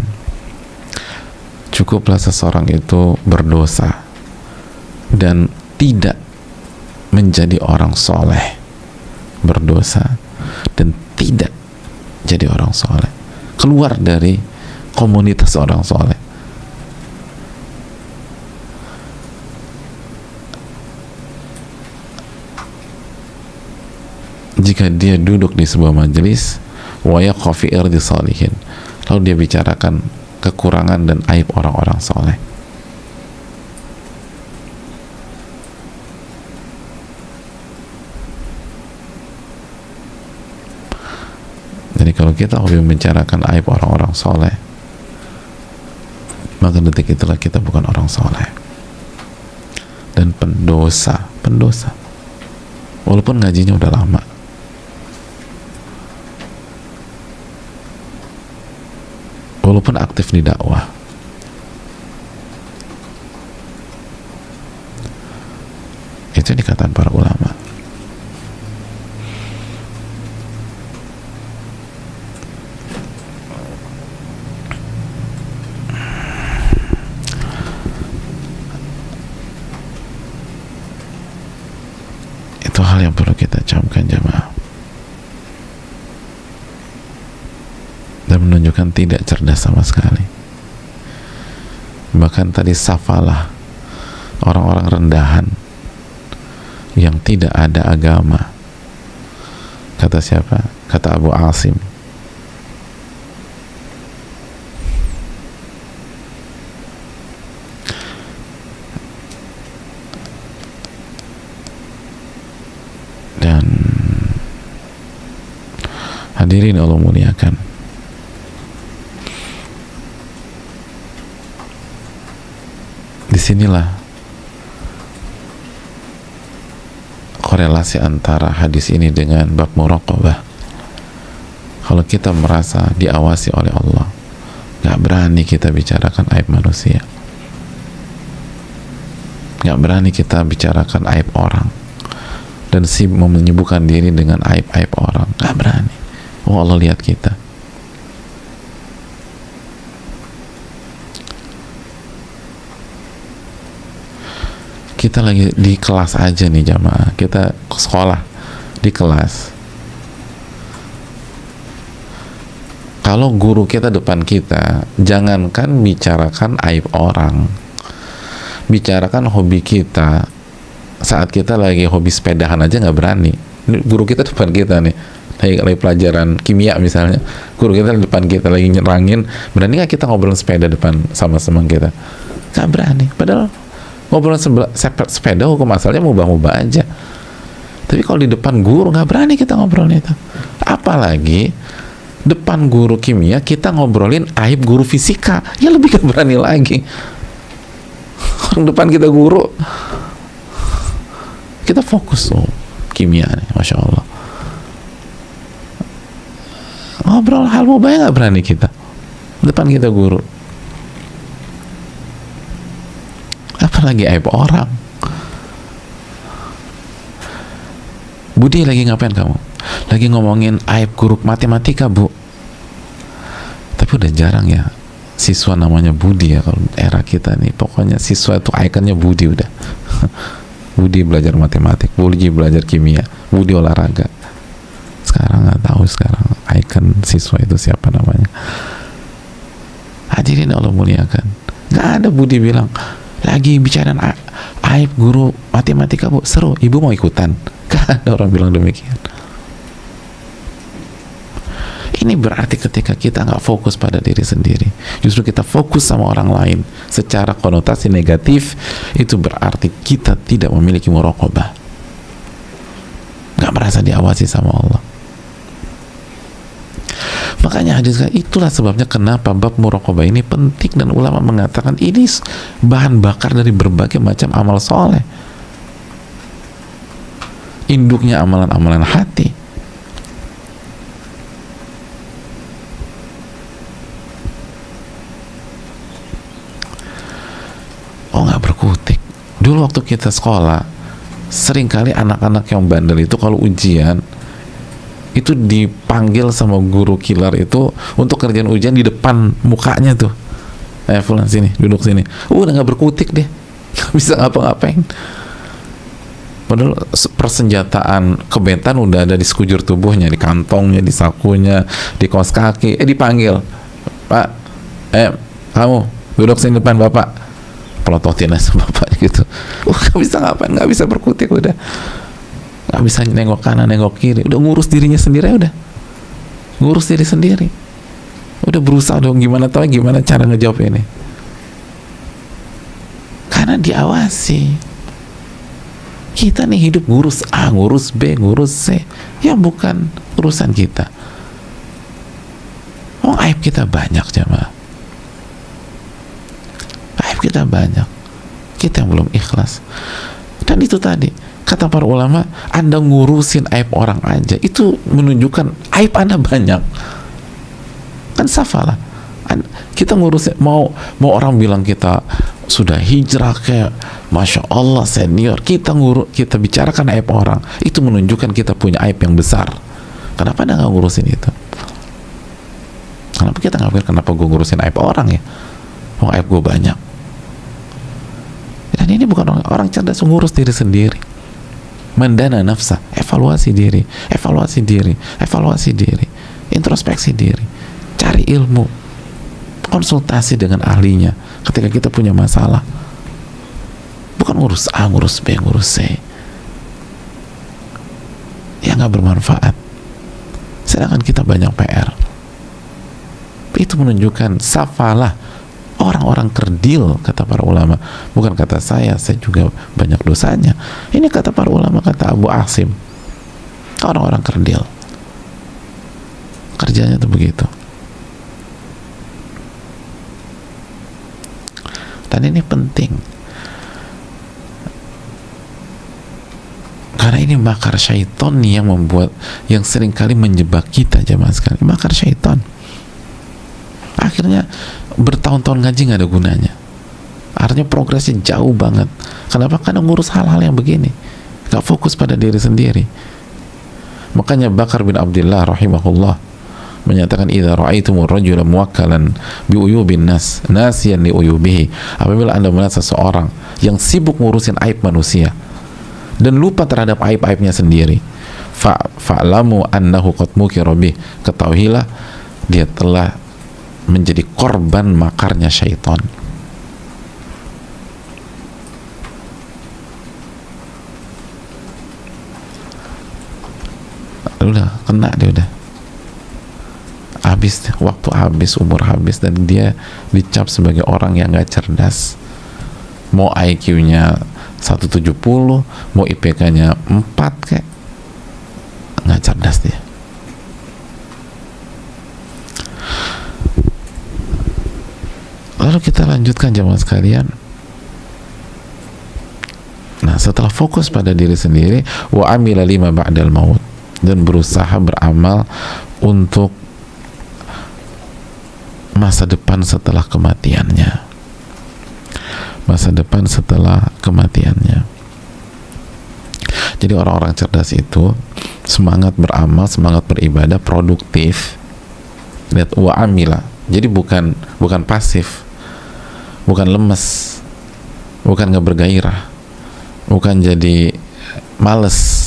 cukuplah seseorang itu berdosa dan tidak menjadi orang soleh, berdosa dan tidak jadi orang soleh, keluar dari komunitas orang soleh. Jika dia duduk di sebuah majelis, wa yaqa fi irdi salihin, lalu dia bicarakan kekurangan dan aib orang-orang soleh. Jadi kalau kita hobi membicarakan aib orang-orang soleh, maka detik itulah kita bukan orang soleh dan pendosa, walaupun ngajinya udah lama. Walaupun aktif di dakwah, itu dikatakan para ulama. Itu hal yang perlu kita camkan, jamaah, dan menunjukkan tidak cerdas sama sekali. Bahkan tadi safalah, orang-orang rendahan yang tidak ada agama. Kata siapa? Kata Abu Asim. Dan hadirin Allah muliakan, disinilah korelasi antara hadis ini dengan bab muraqabah. Kalau kita merasa diawasi oleh Allah, gak berani kita bicarakan aib manusia, gak berani kita bicarakan aib orang, dan mau menyibukkan diri dengan aib-aib orang, gak berani. Oh, Allah lihat kita. Kita lagi di kelas aja nih, jamaah, kita sekolah di kelas, kalau guru kita depan kita, jangankan bicarakan aib orang, bicarakan hobi kita. Saat kita lagi hobi sepedahan aja nggak berani. Ini guru kita depan kita nih, lagi pelajaran kimia misalnya, guru kita depan kita lagi nyerangin, berani nggak kita ngobrol sepeda depan sama teman kita? Nggak berani. Padahal ngobrol sepeda hukum asalnya mubah-mubah aja. Tapi kalau di depan guru nggak berani kita ngobrolin itu. Apalagi depan guru kimia kita ngobrolin aib guru fisika, ya lebih nggak berani lagi. Orang depan kita guru, kita fokus kimia nih, masya Allah. Ngobrol hal mubah nggak berani kita depan kita guru, apalagi aib orang. Budi, lagi ngapain kamu? Lagi ngomongin aib guru matematika, Bu. Tapi udah jarang ya siswa namanya Budi ya kalau era kita nih. Pokoknya siswa itu ikonnya Budi udah. Budi belajar matematik, Budi belajar kimia, Budi olahraga. sekarang, nggak tahu sekarang ikon siswa itu siapa namanya. Hadirin Allah muliakan, nggak ada Budi bilang lagi bicara aib guru matematika bu, seru, ibu mau ikutan. Gak ada orang bilang demikian. Ini berarti ketika kita nggak fokus pada diri sendiri, justru kita fokus sama orang lain secara konotasi negatif, itu berarti kita tidak memiliki muraqabah, nggak merasa diawasi sama Allah. Makanya hadis, itulah sebabnya kenapa bab muraqabah ini penting, dan ulama mengatakan ini bahan bakar dari berbagai macam amal soleh, induknya amalan-amalan hati. Oh, nggak berkutik. Dulu waktu kita sekolah, seringkali anak-anak yang bandel itu kalau ujian itu dipanggil sama guru killer itu untuk kerjaan ujian di depan mukanya tuh. Fulan sini, duduk sini. Udah nggak berkutik deh, nggak bisa ngapa-ngapain. Padahal persenjataan kebentan udah ada di sekujur tubuhnya, di kantongnya, di sakunya, di kaos kaki. Dipanggil, Pak, kamu duduk sini depan bapak. Pelototin sama bapaknya gitu. Nggak bisa ngapain, nggak bisa berkutik, udah nggak bisa nengok kanan nengok kiri, udah ngurus dirinya sendiri, udah ngurus diri sendiri, udah berusaha dong gimana cara ngejawab ini, karena diawasi. Kita nih hidup ngurus A, ngurus B, ngurus C, ya bukan urusan kita. Aib kita banyak jemaah, aib kita banyak, kita yang belum ikhlas. Dan itu tadi kata para ulama, Anda ngurusin aib orang aja itu menunjukkan aib Anda banyak. Kan safalah, kita ngurusin, mau orang bilang kita sudah hijrah kayak Masya Allah senior, kita bicarakan aib orang, itu menunjukkan kita punya aib yang besar. Kenapa Anda nggak ngurusin itu? Kenapa kita nggak pikir, kenapa gue ngurusin aib orang ya? Aib gue banyak. Dan ini bukan orang cerdas, ngurus diri sendiri, mendana nafsa, evaluasi diri, introspeksi diri, cari ilmu, konsultasi dengan ahlinya ketika kita punya masalah. Bukan ngurus A, ngurus B, ngurus C yang nggak bermanfaat, sedangkan kita banyak PR. Itu menunjukkan safalah, orang-orang kerdil, kata para ulama. Bukan kata saya juga banyak dosanya. Ini kata para ulama, kata Abu Asim, orang-orang kerdil kerjanya tuh begitu. Dan ini penting, karena ini makar syaitan nih yang membuat, yang seringkali menjebak kita jemaah sekali. Makar syaitan, akhirnya bertahun-tahun ngaji nggak ada gunanya, artinya progresnya jauh banget. Kenapa? Karena ngurus hal-hal yang begini, nggak fokus pada diri sendiri. Makanya Bakar bin Abdullah rahimahullah menyatakan, idza ra'aitumur rajula muwakkalan bi uyubin nas nasiyan li uyubihi, apabila Anda melihat seseorang yang sibuk ngurusin aib manusia dan lupa terhadap aib-aibnya sendiri, fa'lamu annahu qad mukira bih, ketahuilah dia telah menjadi korban makarnya syaitan. Udah kena dia, udah habis, waktu habis, umur habis, dan dia dicap sebagai orang yang gak cerdas. Mau IQ-nya 170, mau IPK-nya 4 kayak, gak cerdas dia. Lalu kita lanjutkan jemaah sekalian. Nah, setelah fokus pada diri sendiri, wa amila lima ba'dal maut, dan berusaha beramal untuk masa depan setelah kematiannya. Masa depan setelah kematiannya. Jadi orang-orang cerdas itu semangat beramal, semangat beribadah, produktif. Lihat, wa amila. Jadi bukan pasif, bukan lemes, bukan nggak bergairah, bukan jadi males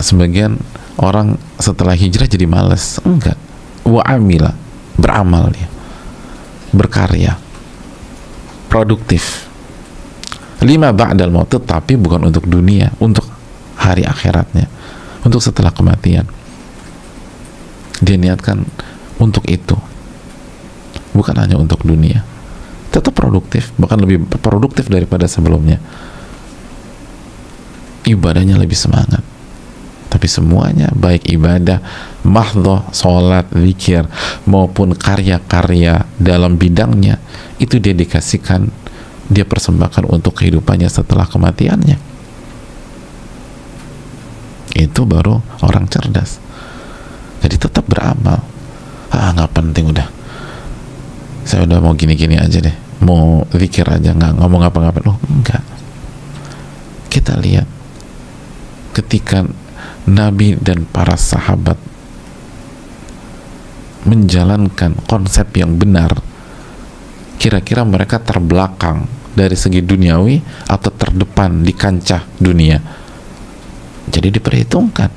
sebagian orang setelah hijrah jadi malas. Enggak. Wa amila, beramal dia, berkarya, produktif. Lima ba'dal maut, tetapi bukan untuk dunia, untuk hari akhiratnya, untuk setelah kematian. Dia niatkan untuk itu, bukan hanya untuk dunia. Tetap produktif, bahkan lebih produktif daripada sebelumnya. Ibadahnya lebih semangat. Tapi semuanya, baik ibadah mahdhah, sholat, zikir, maupun karya-karya dalam bidangnya, itu dedikasikan, dia persembahkan untuk kehidupannya setelah kematiannya. Itu baru orang cerdas. Jadi tetap beramal. Nggak penting, udah saya udah mau gini-gini aja deh, mau zikir aja, nggak ngomong apa-apa. Loh, enggak. Kita lihat ketika Nabi dan para sahabat menjalankan konsep yang benar, kira-kira mereka terbelakang dari segi duniawi atau terdepan di kancah dunia? Jadi diperhitungkan.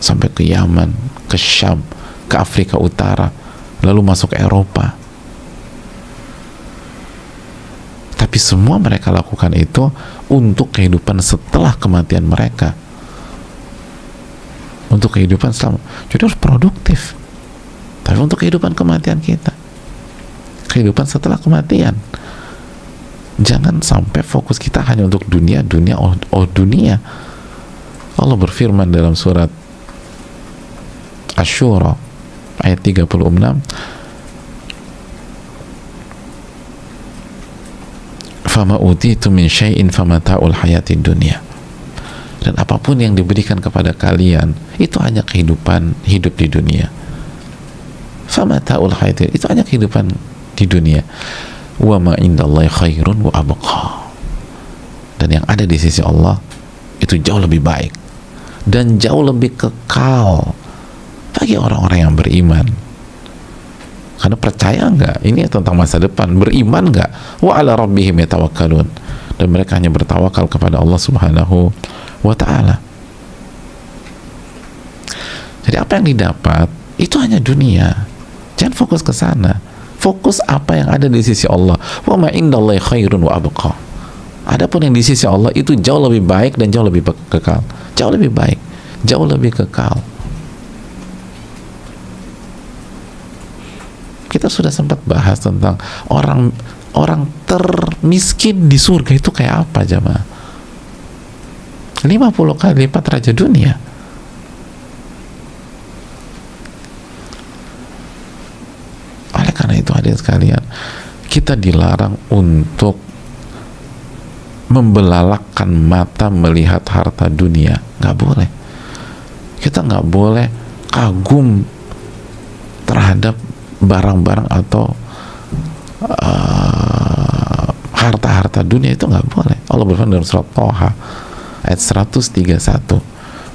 Sampai ke Yaman, ke Syam, ke Afrika Utara, lalu masuk ke Eropa. Tapi semua mereka lakukan itu untuk kehidupan setelah kematian mereka, untuk kehidupan selama. Jadi harus produktif. Tapi untuk kehidupan kematian kita, kehidupan setelah kematian, jangan sampai fokus kita hanya untuk dunia. Allah berfirman dalam surat Asy-Syura ayat 36, fama utitu min syai'in famata'ul hayatid dunya, dan apapun yang diberikan kepada kalian itu hanya kehidupan hidup di dunia. Famata'ul hayatid, itu hanya kehidupan di dunia. Wa ma indallahi khairun wa abqa, dan yang ada di sisi Allah itu jauh lebih baik dan jauh lebih kekal bagi orang-orang yang beriman. Karena percaya nggak ini tentang masa depan, beriman nggak, wa ala rabbihim yatawakkalun, dan mereka hanya bertawakal kepada Allah Subhanahu wa ta'ala. Jadi apa yang didapat itu hanya dunia, jangan fokus ke sana. Fokus apa yang ada di sisi Allah. Wa ma indallahi khairun wa abqa, adapun yang di sisi Allah itu jauh lebih baik dan jauh lebih kekal, jauh lebih baik, jauh lebih kekal. Kita sudah sempat bahas tentang orang termiskin di surga itu kayak apa, jamaah? 50 kali lipat raja dunia. Oleh karena itu, hadirin sekalian, kita dilarang untuk membelalakkan mata melihat harta dunia. Nggak boleh. Kita nggak boleh kagum terhadap barang-barang atau harta-harta dunia, itu nggak boleh. Allah berfirman dalam surat Thaha ayat 131,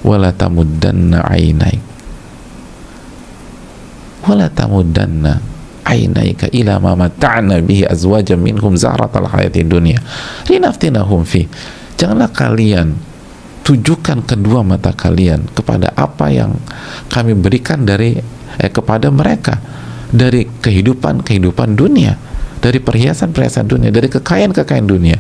wala tamuddanna ainaika ila ma mata'na bihi azwajan minhum zahratal hayatid dunya linaftinahum fi. Janganlah kalian tujukan kedua mata kalian kepada apa yang kami berikan kepada mereka dari kehidupan dunia, dari perhiasan dunia, dari kekayaan dunia,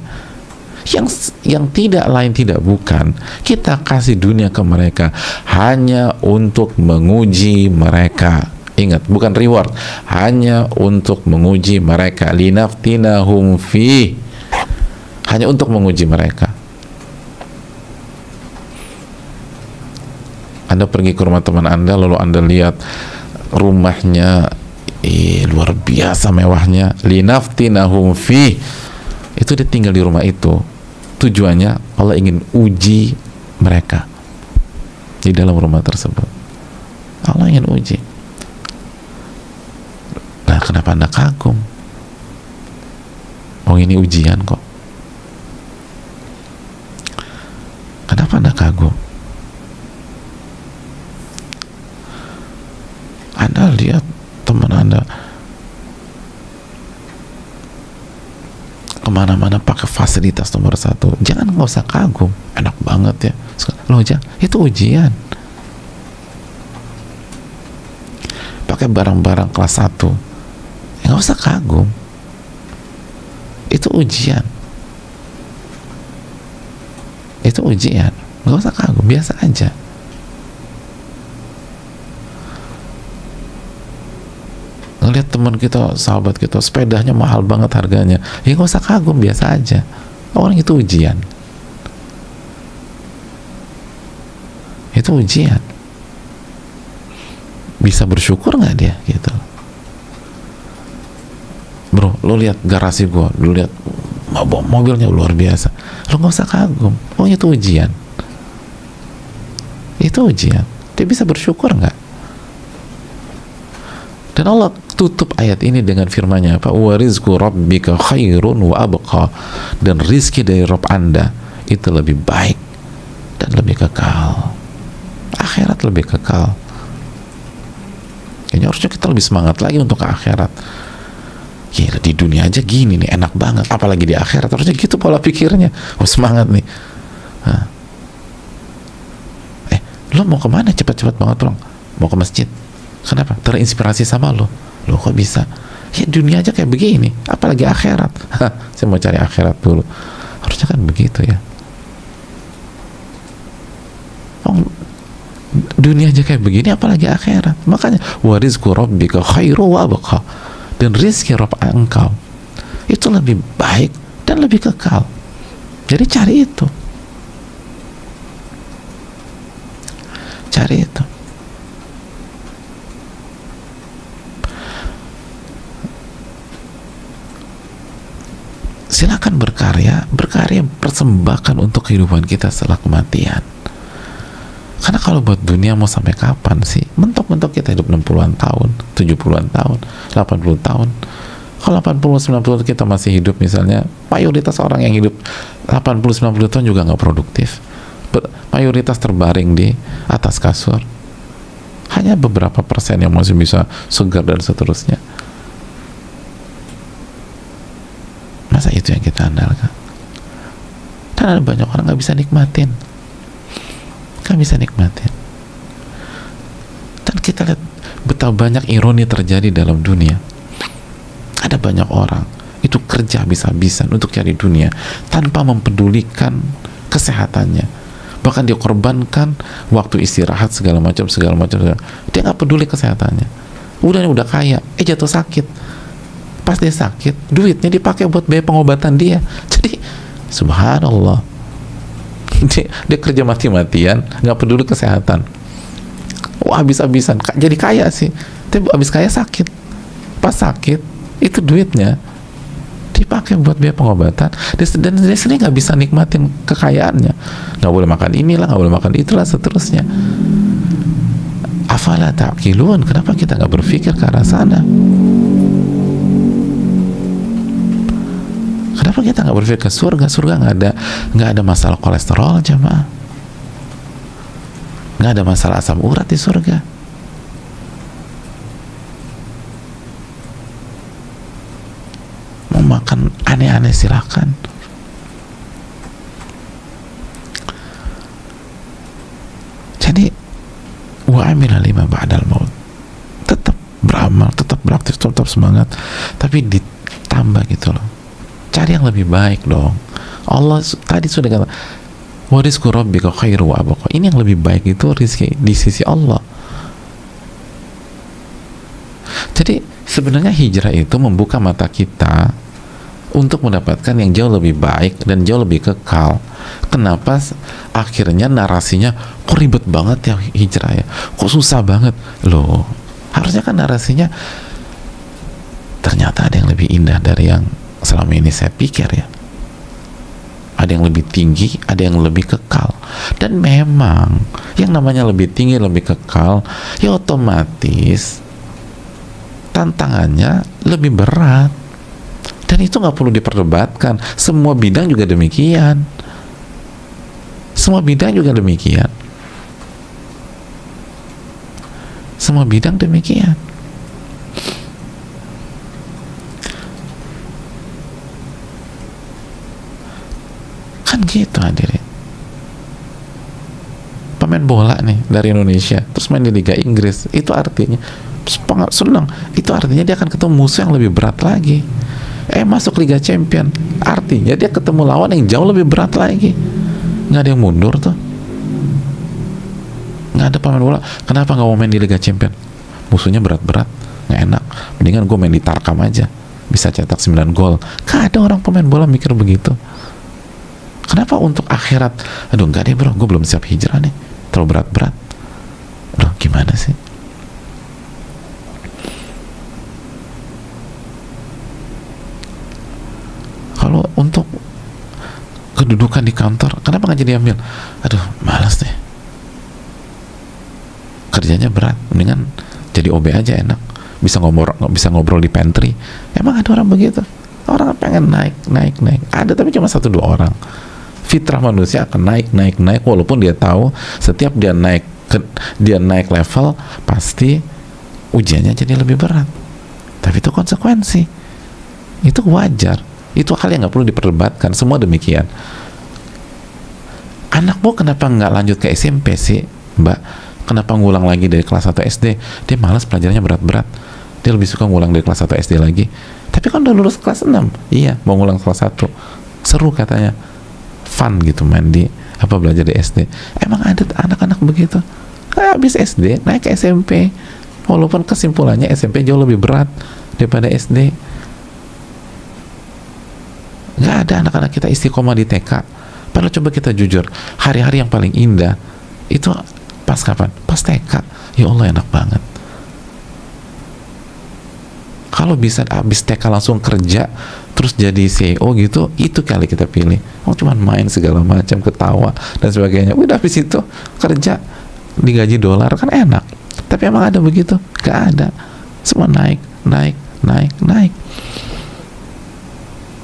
yang tidak lain tidak bukan kita kasih dunia ke mereka hanya untuk menguji mereka. Ingat, bukan reward, hanya untuk menguji mereka. Linaftinahum fi, hanya untuk menguji mereka. Anda pergi ke rumah teman Anda, lalu Anda lihat rumahnya luar biasa mewahnya, linaftinahum fi, itu dia tinggal di rumah itu, tujuannya Allah ingin uji mereka di dalam rumah tersebut. Allah ingin uji. Nah, kenapa Anda kagum? Oh, ini ujian kok. Kenapa Anda kagum? Anda lihat teman Anda kemana-mana pakai fasilitas nomor satu, jangan, nggak usah kagum, enak banget ya loh, jangan, itu ujian. Pakai barang-barang kelas 1, ya nggak usah kagum, itu ujian. Itu ujian, nggak usah kagum, biasa aja. Ngeliat teman kita, sahabat kita, sepedanya mahal banget harganya, ya nggak usah kagum, biasa aja. Orang itu ujian. Itu ujian. Bisa bersyukur nggak dia gitu? Bro, lo lihat garasi gua, lo lihat mobilnya luar biasa, lo nggak usah kagum. Oh, itu ujian. Itu ujian. Dia bisa bersyukur nggak? Dan Allah tutup ayat ini dengan firman-Nya apa? Wa rizqu rabbika khairun wa abqa. Dan rizki dari Rabb Anda itu lebih baik dan lebih kekal. Akhirat lebih kekal. Kayaknya harusnya kita lebih semangat lagi untuk ke akhirat. Gila, di dunia aja gini nih, enak banget, apalagi di akhirat. Harusnya gitu pola pikirnya. Oh, semangat nih. Lo mau kemana cepat-cepat banget, Bro? Mau ke masjid. Kenapa? Terinspirasi sama lo. Lo kok bisa? Ya dunia aja kayak begini, apalagi akhirat. Saya mau cari akhirat dulu. Harusnya kan begitu ya. Oh, dunia aja kayak begini, apalagi akhirat. Makanya wa rizqu rabbika khairu wa abqa. Dan rizki Rabb engkau itu lebih baik dan lebih kekal. Jadi cari itu. Cari itu. Silakan berkarya persembahkan untuk kehidupan kita setelah kematian. Karena kalau buat dunia mau sampai kapan sih? Mentok-mentok kita hidup 60-an tahun, 70-an tahun, 80 tahun. Kalau 80-90 kita masih hidup misalnya, mayoritas orang yang hidup 80-90 tahun juga nggak produktif. Mayoritas terbaring di atas kasur. Hanya beberapa persen yang masih bisa segar dan seterusnya. Masa itu yang kita andalkan? Dan ada banyak orang nggak bisa nikmatin. Nggak bisa nikmatin. Dan kita lihat betapa banyak ironi terjadi dalam dunia. Ada banyak orang itu kerja habis-habisan untuk cari dunia tanpa mempedulikan kesehatannya. Bahkan dia korbankan waktu istirahat segala macam. Dia nggak peduli kesehatannya. Udah kaya, jatuh sakit. Pas dia sakit, duitnya dipakai buat biaya pengobatan dia. Jadi subhanallah, dia kerja mati-matian, nggak peduli kesehatan. Wah, habis-habisan jadi kaya sih, tapi habis kaya sakit. Pas sakit itu duitnya dipakai buat biaya pengobatan, dan dia sendiri nggak bisa nikmatin kekayaannya. Nggak boleh makan inilah, nggak boleh makan itulah, seterusnya. Afala ta'qilun? Kenapa kita nggak berpikir ke arah sana? Kenapa kita nggak berpikir ke surga? Surga nggak ada masalah kolesterol, jamaah. Nggak ada masalah asam urat di surga. Mau makan aneh-aneh silakan. Jadi wa amila lima ba'dal maut. Tetap beramal, tetap beraktif, tetap semangat, tapi ditambah gitu loh. Cari yang lebih baik dong. Allah tadi sudah kata wa rizqu rabbika khairu wa abqa. Ini yang lebih baik itu rezeki di sisi Allah. Jadi sebenarnya hijrah itu membuka mata kita untuk mendapatkan yang jauh lebih baik dan jauh lebih kekal. Kenapa akhirnya narasinya kok ribet banget ya hijrah ya? Kok susah banget? Loh, harusnya kan narasinya ternyata ada yang lebih indah dari yang selama ini saya pikir ya. Ada yang lebih tinggi, ada yang lebih kekal. Dan memang yang namanya lebih tinggi, lebih kekal, ya otomatis tantangannya lebih berat. Dan itu nggak perlu diperdebatkan. Semua bidang juga demikian. Semua bidang juga demikian. Semua bidang demikian. Kan gitu hadirin. Pemain bola nih dari Indonesia terus main di Liga Inggris, itu artinya senang, itu artinya dia akan ketemu musuh yang lebih berat lagi. Masuk Liga Champion, artinya dia ketemu lawan yang jauh lebih berat lagi. Nggak ada yang mundur tuh. Nggak ada pemain bola, kenapa nggak mau main di Liga Champion? Musuhnya berat-berat, nggak enak, mendingan gue main di Tarkam aja, bisa cetak 9 gol. Nggak ada orang pemain bola mikir begitu. Kenapa untuk akhirat? Aduh nggak deh bro, gue belum siap hijrah nih, terlalu berat-berat. Aduh gimana sih? Kalau untuk kedudukan di kantor, kenapa nggak jadi ambil? Aduh malas deh, kerjanya berat, mendingan jadi OB aja enak, bisa ngobrol di pantry. Emang ada orang begitu? Orang pengen naik, ada, tapi cuma 1-2 orang. Fitrah manusia akan naik, walaupun dia tahu setiap dia naik level pasti ujiannya jadi lebih berat. Tapi itu konsekuensi, itu wajar, itu hal yang nggak perlu diperdebatkan. Semua demikian. Anakmu kenapa nggak lanjut ke SMP sih, Mbak? Kenapa ngulang lagi dari kelas 1 SD? Dia malas, pelajarannya berat-berat, dia lebih suka ngulang dari kelas 1 SD lagi. Tapi kan udah lulus kelas 6, iya mau ngulang kelas 1, seru katanya, fun gitu main di belajar di SD. Emang ada anak-anak begitu, habis SD naik ke SMP, walaupun kesimpulannya SMP jauh lebih berat daripada SD. Nggak ada anak-anak kita istiqomah di TK. Padahal coba kita jujur, hari-hari yang paling indah itu pas kapan? Pas TK. Ya Allah, enak banget. Kalau bisa abis TK langsung kerja terus jadi CEO gitu, itu kali kita pilih. Cuman main segala macam, ketawa dan sebagainya. Udah habis itu kerja digaji dolar, kan enak. Tapi emang ada begitu? Gak ada. Semua naik.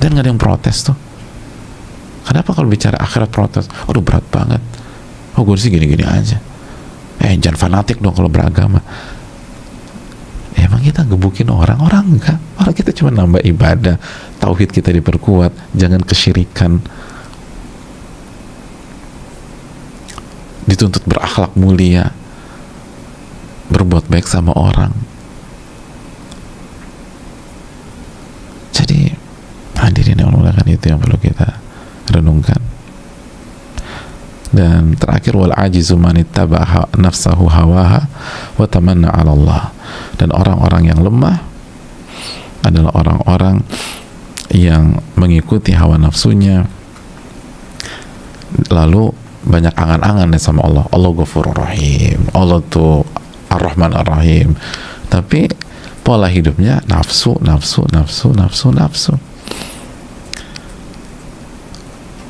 Dan gak ada yang protes tuh. Kenapa kalau bicara akhirat protes? Aduh berat banget. Gue sih gini-gini aja. Jangan fanatik dong kalau beragama. Emang kita gebukin orang enggak. Orang kita cuma nambah ibadah, tauhid kita diperkuat, jangan kesyirikan, dituntut berakhlak mulia, berbuat baik sama orang. Jadi hadirin yang muliakan, itu yang perlu kita renungkan. Dan terakhir, wal ajizu man ittaba'a nafsahu hawaha wa tamanna 'ala Allah. Dan orang-orang yang lemah adalah orang-orang yang mengikuti hawa nafsunya, lalu banyak angan-angan sama Allah. Allah Ghafurur Rahim, Allah tuh Ar-Rahman Ar-Rahim, tapi pola hidupnya nafsu.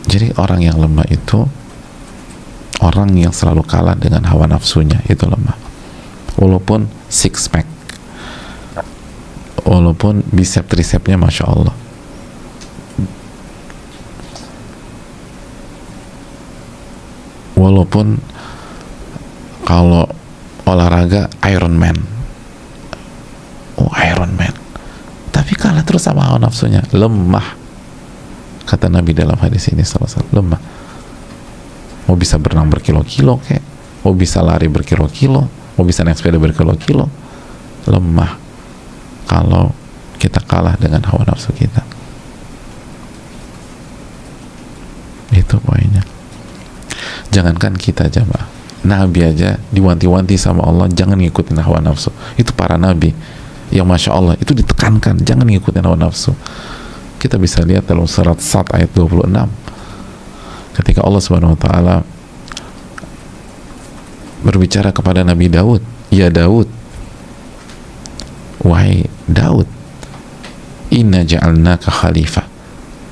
Jadi orang yang lemah itu orang yang selalu kalah dengan hawa nafsunya, itu lemah. Walaupun six pack, walaupun bicep tricepnya masya Allah, walaupun kalau olahraga Iron Man, tapi kalah terus sama hawa nafsunya, lemah. Kata Nabi dalam hadis ini, lemah. Mau bisa berenang berkilo-kilo kayak, mau bisa lari berkilo-kilo, mau bisa naik sepeda berkilo-kilo, lemah kalau kita kalah dengan hawa nafsu kita. Itu poinnya. Jangankan kita, jamaah, Nabi aja diwanti-wanti sama Allah jangan ngikutin hawa nafsu. Itu para Nabi yang masya Allah itu ditekankan jangan ngikutin hawa nafsu. Kita bisa lihat dalam surat Sad ayat 26, ketika Allah Subhanahu wa taala berbicara kepada Nabi Daud, ya Daud, wahai Daud, inna ja'alnaka khalifah,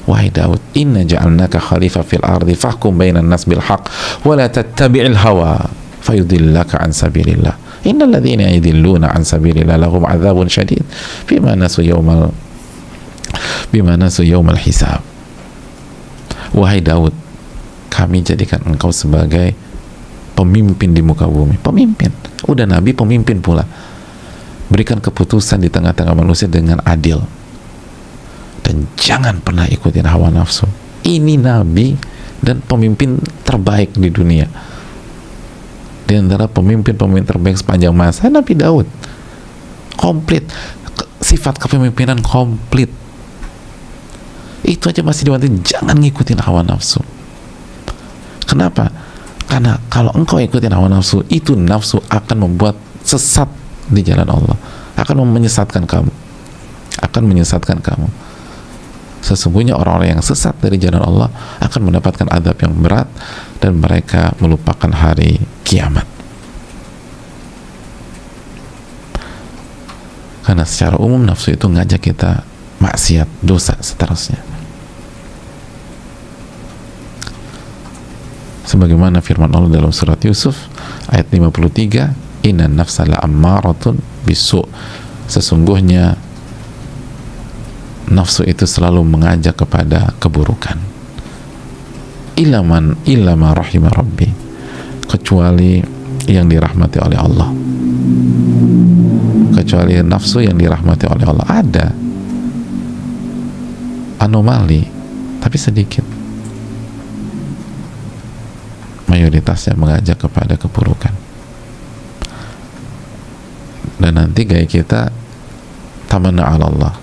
wahai Daud, inna ja'alnaka khalifah fil ardi fahkum bainan nas bil haqq wa la tattabi'il hawa fayudillaka an sabilillah innal ladzina yudilluna an sabilillah lahum adzabun syadid bima nasu yaumal hisab. Wahai Daud, kami jadikan engkau sebagai pemimpin di muka bumi. Pemimpin, udah Nabi pemimpin pula. Berikan keputusan di tengah-tengah manusia dengan adil, dan jangan pernah ikutin hawa nafsu. Ini Nabi dan pemimpin terbaik di dunia. Di antara pemimpin-pemimpin terbaik sepanjang masa, Nabi Daud. Komplit. Sifat kepemimpinan komplit. Itu aja masih diwanti, jangan ngikutin hawa nafsu. Kenapa? Karena kalau engkau ikutin hawa nafsu, itu nafsu akan membuat sesat di jalan Allah. Akan menyesatkan kamu. Akan menyesatkan kamu. Sesungguhnya orang-orang yang sesat dari jalan Allah akan mendapatkan azab yang berat dan mereka melupakan hari kiamat. Karena secara umum nafsu itu ngajak kita maksiat, dosa, seterusnya. Sebagaimana firman Allah dalam surat Yusuf ayat 53, inna nafsa la'ammaratun bisu', sesungguhnya nafsu itu selalu mengajak kepada keburukan. Illama rahimah rabbi, kecuali yang dirahmati oleh Allah. Kecuali nafsu yang dirahmati oleh Allah. Ada anomali, tapi sedikit. Mayoritasnya mengajak kepada keburukan. Dan nanti gaya kita tamanna ala Allah,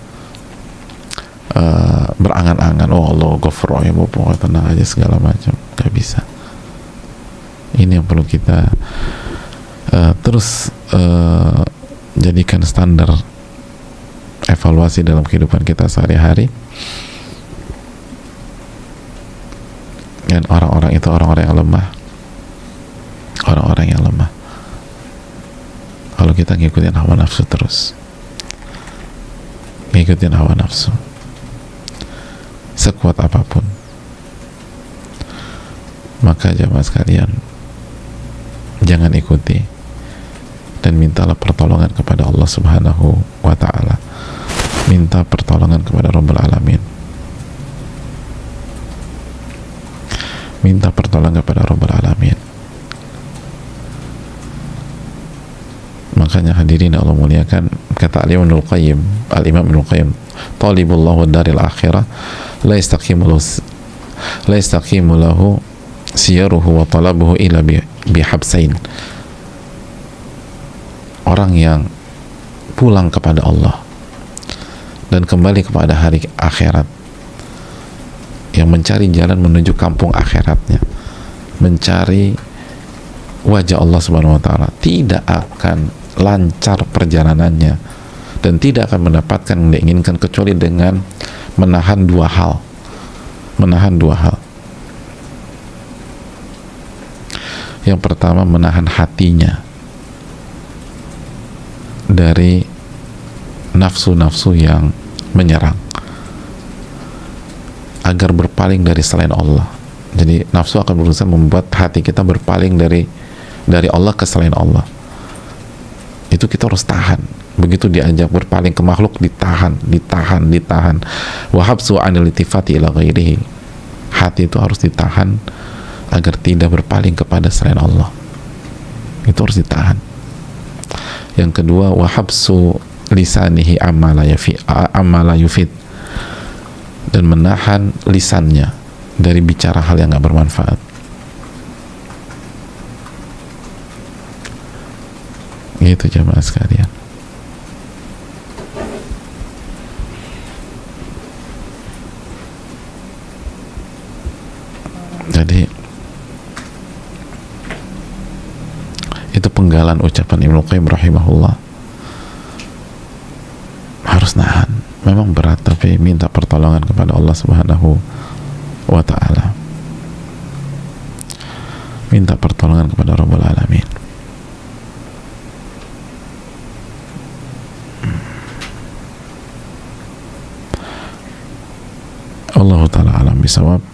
berangan-angan, oh Allah ghafur rahim, pokoknya tenang aja segala macam. Gak bisa. Ini yang perlu kita terus jadikan standar evaluasi dalam kehidupan kita sehari-hari. Dan orang-orang itu orang-orang yang lemah, orang-orang yang lemah. Kalau kita ngikutin hawa nafsu terus, ngikutin hawa nafsu sekuat apapun, maka jamaah sekalian, jangan ikuti dan mintalah pertolongan kepada Allah Subhanahu wa ta'ala. Minta pertolongan kepada Rabbul Alamin. Minta pertolongan kepada Rabbul Alamin. Makanya hadirin Allah muliakan, kata Al-Imam Ibnul Qayyim, talibullahu daril akhirah la yastaqimu lahu siyaruhu wa talabuhu ila bihabsain. Orang yang pulang kepada Allah dan kembali kepada hari akhirat, yang mencari jalan menuju kampung akhiratnya, mencari wajah Allah Subhanahu wa ta'ala, tidak akan lancar perjalanannya dan tidak akan mendapatkan yang diinginkan kecuali dengan menahan dua hal. Yang pertama, menahan hatinya dari nafsu-nafsu yang menyerang, agar berpaling dari selain Allah. Jadi nafsu akan berusaha membuat hati kita berpaling dari Allah ke selain Allah. Itu kita harus tahan. Begitu diajak berpaling ke makhluk, ditahan. Wa habsu anil iltifati ila ghairihi. Hati itu harus ditahan agar tidak berpaling kepada selain Allah. Itu harus ditahan. Yang kedua, wa habsu lisanihi amma la yufid, dan menahan lisannya dari bicara hal yang gak bermanfaat. Gitu jamaah sekalian. Jadi itu penggalan ucapan Ibnu Qayyim rahimahullah. Harus nahan. Memang berat, tapi minta pertolongan kepada Allah Subhanahu wa ta'ala. Minta pertolongan kepada Rabbul Alamin. Allah ta'ala alam bisawab.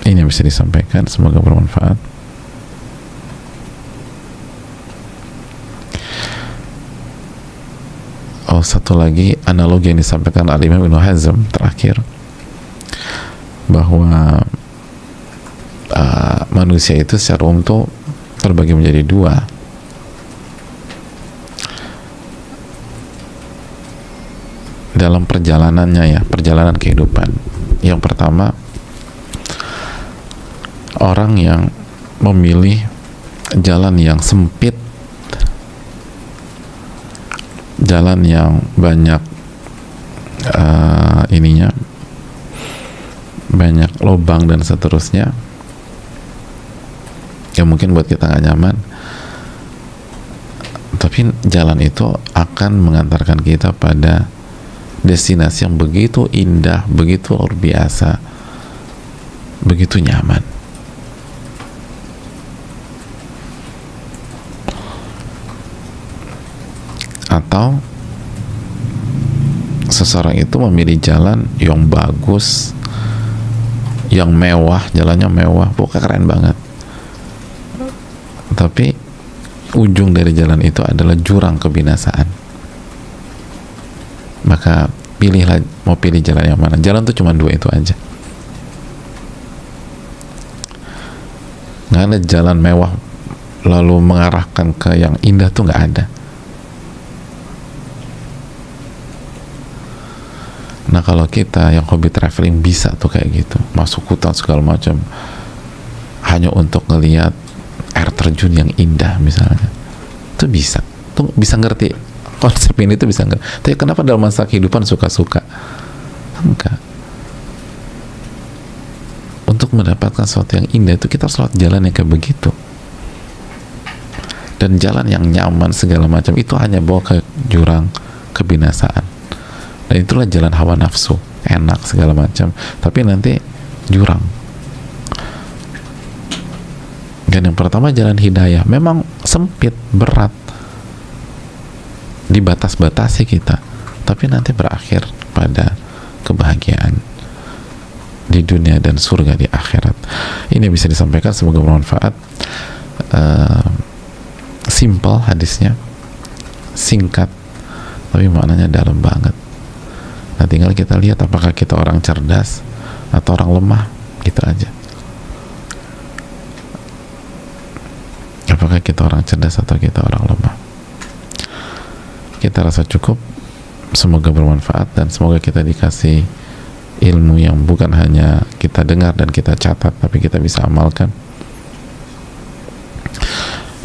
Ini yang bisa disampaikan, semoga bermanfaat. Oh, satu lagi analogi yang disampaikan Al-Imam Ibnu Hazm terakhir, bahwa manusia itu secara umum tuh terbagi menjadi dua. Dalam perjalanannya, ya, perjalanan kehidupan. Yang pertama, orang yang memilih jalan yang sempit, jalan yang banyak banyak lubang dan seterusnya, yang mungkin buat kita nggak nyaman, tapi jalan itu akan mengantarkan kita pada destinasi yang begitu indah, begitu luar biasa, begitu nyaman. Atau seseorang itu memilih jalan yang bagus, yang mewah, jalannya mewah, pokoknya keren banget, tapi ujung dari jalan itu adalah jurang kebinasaan. Maka pilihlah, mau pilih jalan yang mana. Jalan tuh cuma dua itu aja. Nggak ada jalan mewah lalu mengarahkan ke yang indah, tuh nggak ada. Nah, kalau kita yang hobi traveling bisa tuh kayak gitu, masuk hutan segala macam hanya untuk ngelihat air terjun yang indah misalnya, tuh bisa ngerti konsep ini, tuh bisa ngerti. Tapi kenapa dalam masa kehidupan suka-suka? Enggak. Untuk mendapatkan sesuatu yang indah itu kita harus lewat jalan yang kayak begitu, dan jalan yang nyaman segala macam itu hanya bawa ke jurang kebinasaan. Dan itulah jalan hawa nafsu, enak segala macam, tapi nanti jurang. Dan yang pertama jalan hidayah, memang sempit, berat, dibatas-batasi kita, tapi nanti berakhir pada kebahagiaan di dunia dan surga di akhirat. Ini bisa disampaikan, semoga bermanfaat. Simple hadisnya, singkat, tapi maknanya dalam banget. Nah, tinggal kita lihat apakah kita orang cerdas atau orang lemah, gitu aja. Apakah kita orang cerdas atau kita orang lemah. Kita rasa cukup. Semoga bermanfaat dan semoga kita dikasih ilmu yang bukan hanya kita dengar dan kita catat, tapi kita bisa amalkan.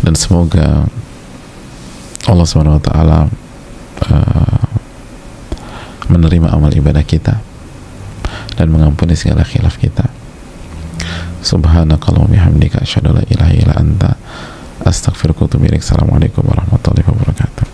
Dan semoga Allah Subhanahu wa taala menerima amal ibadah kita dan mengampuni segala khilaf kita. Subhanakallahumma bihamdika asyhadu an la ilaha illa anta astaghfiruka wa atubu ilaik. Assalamualaikum warahmatullahi wabarakatuh.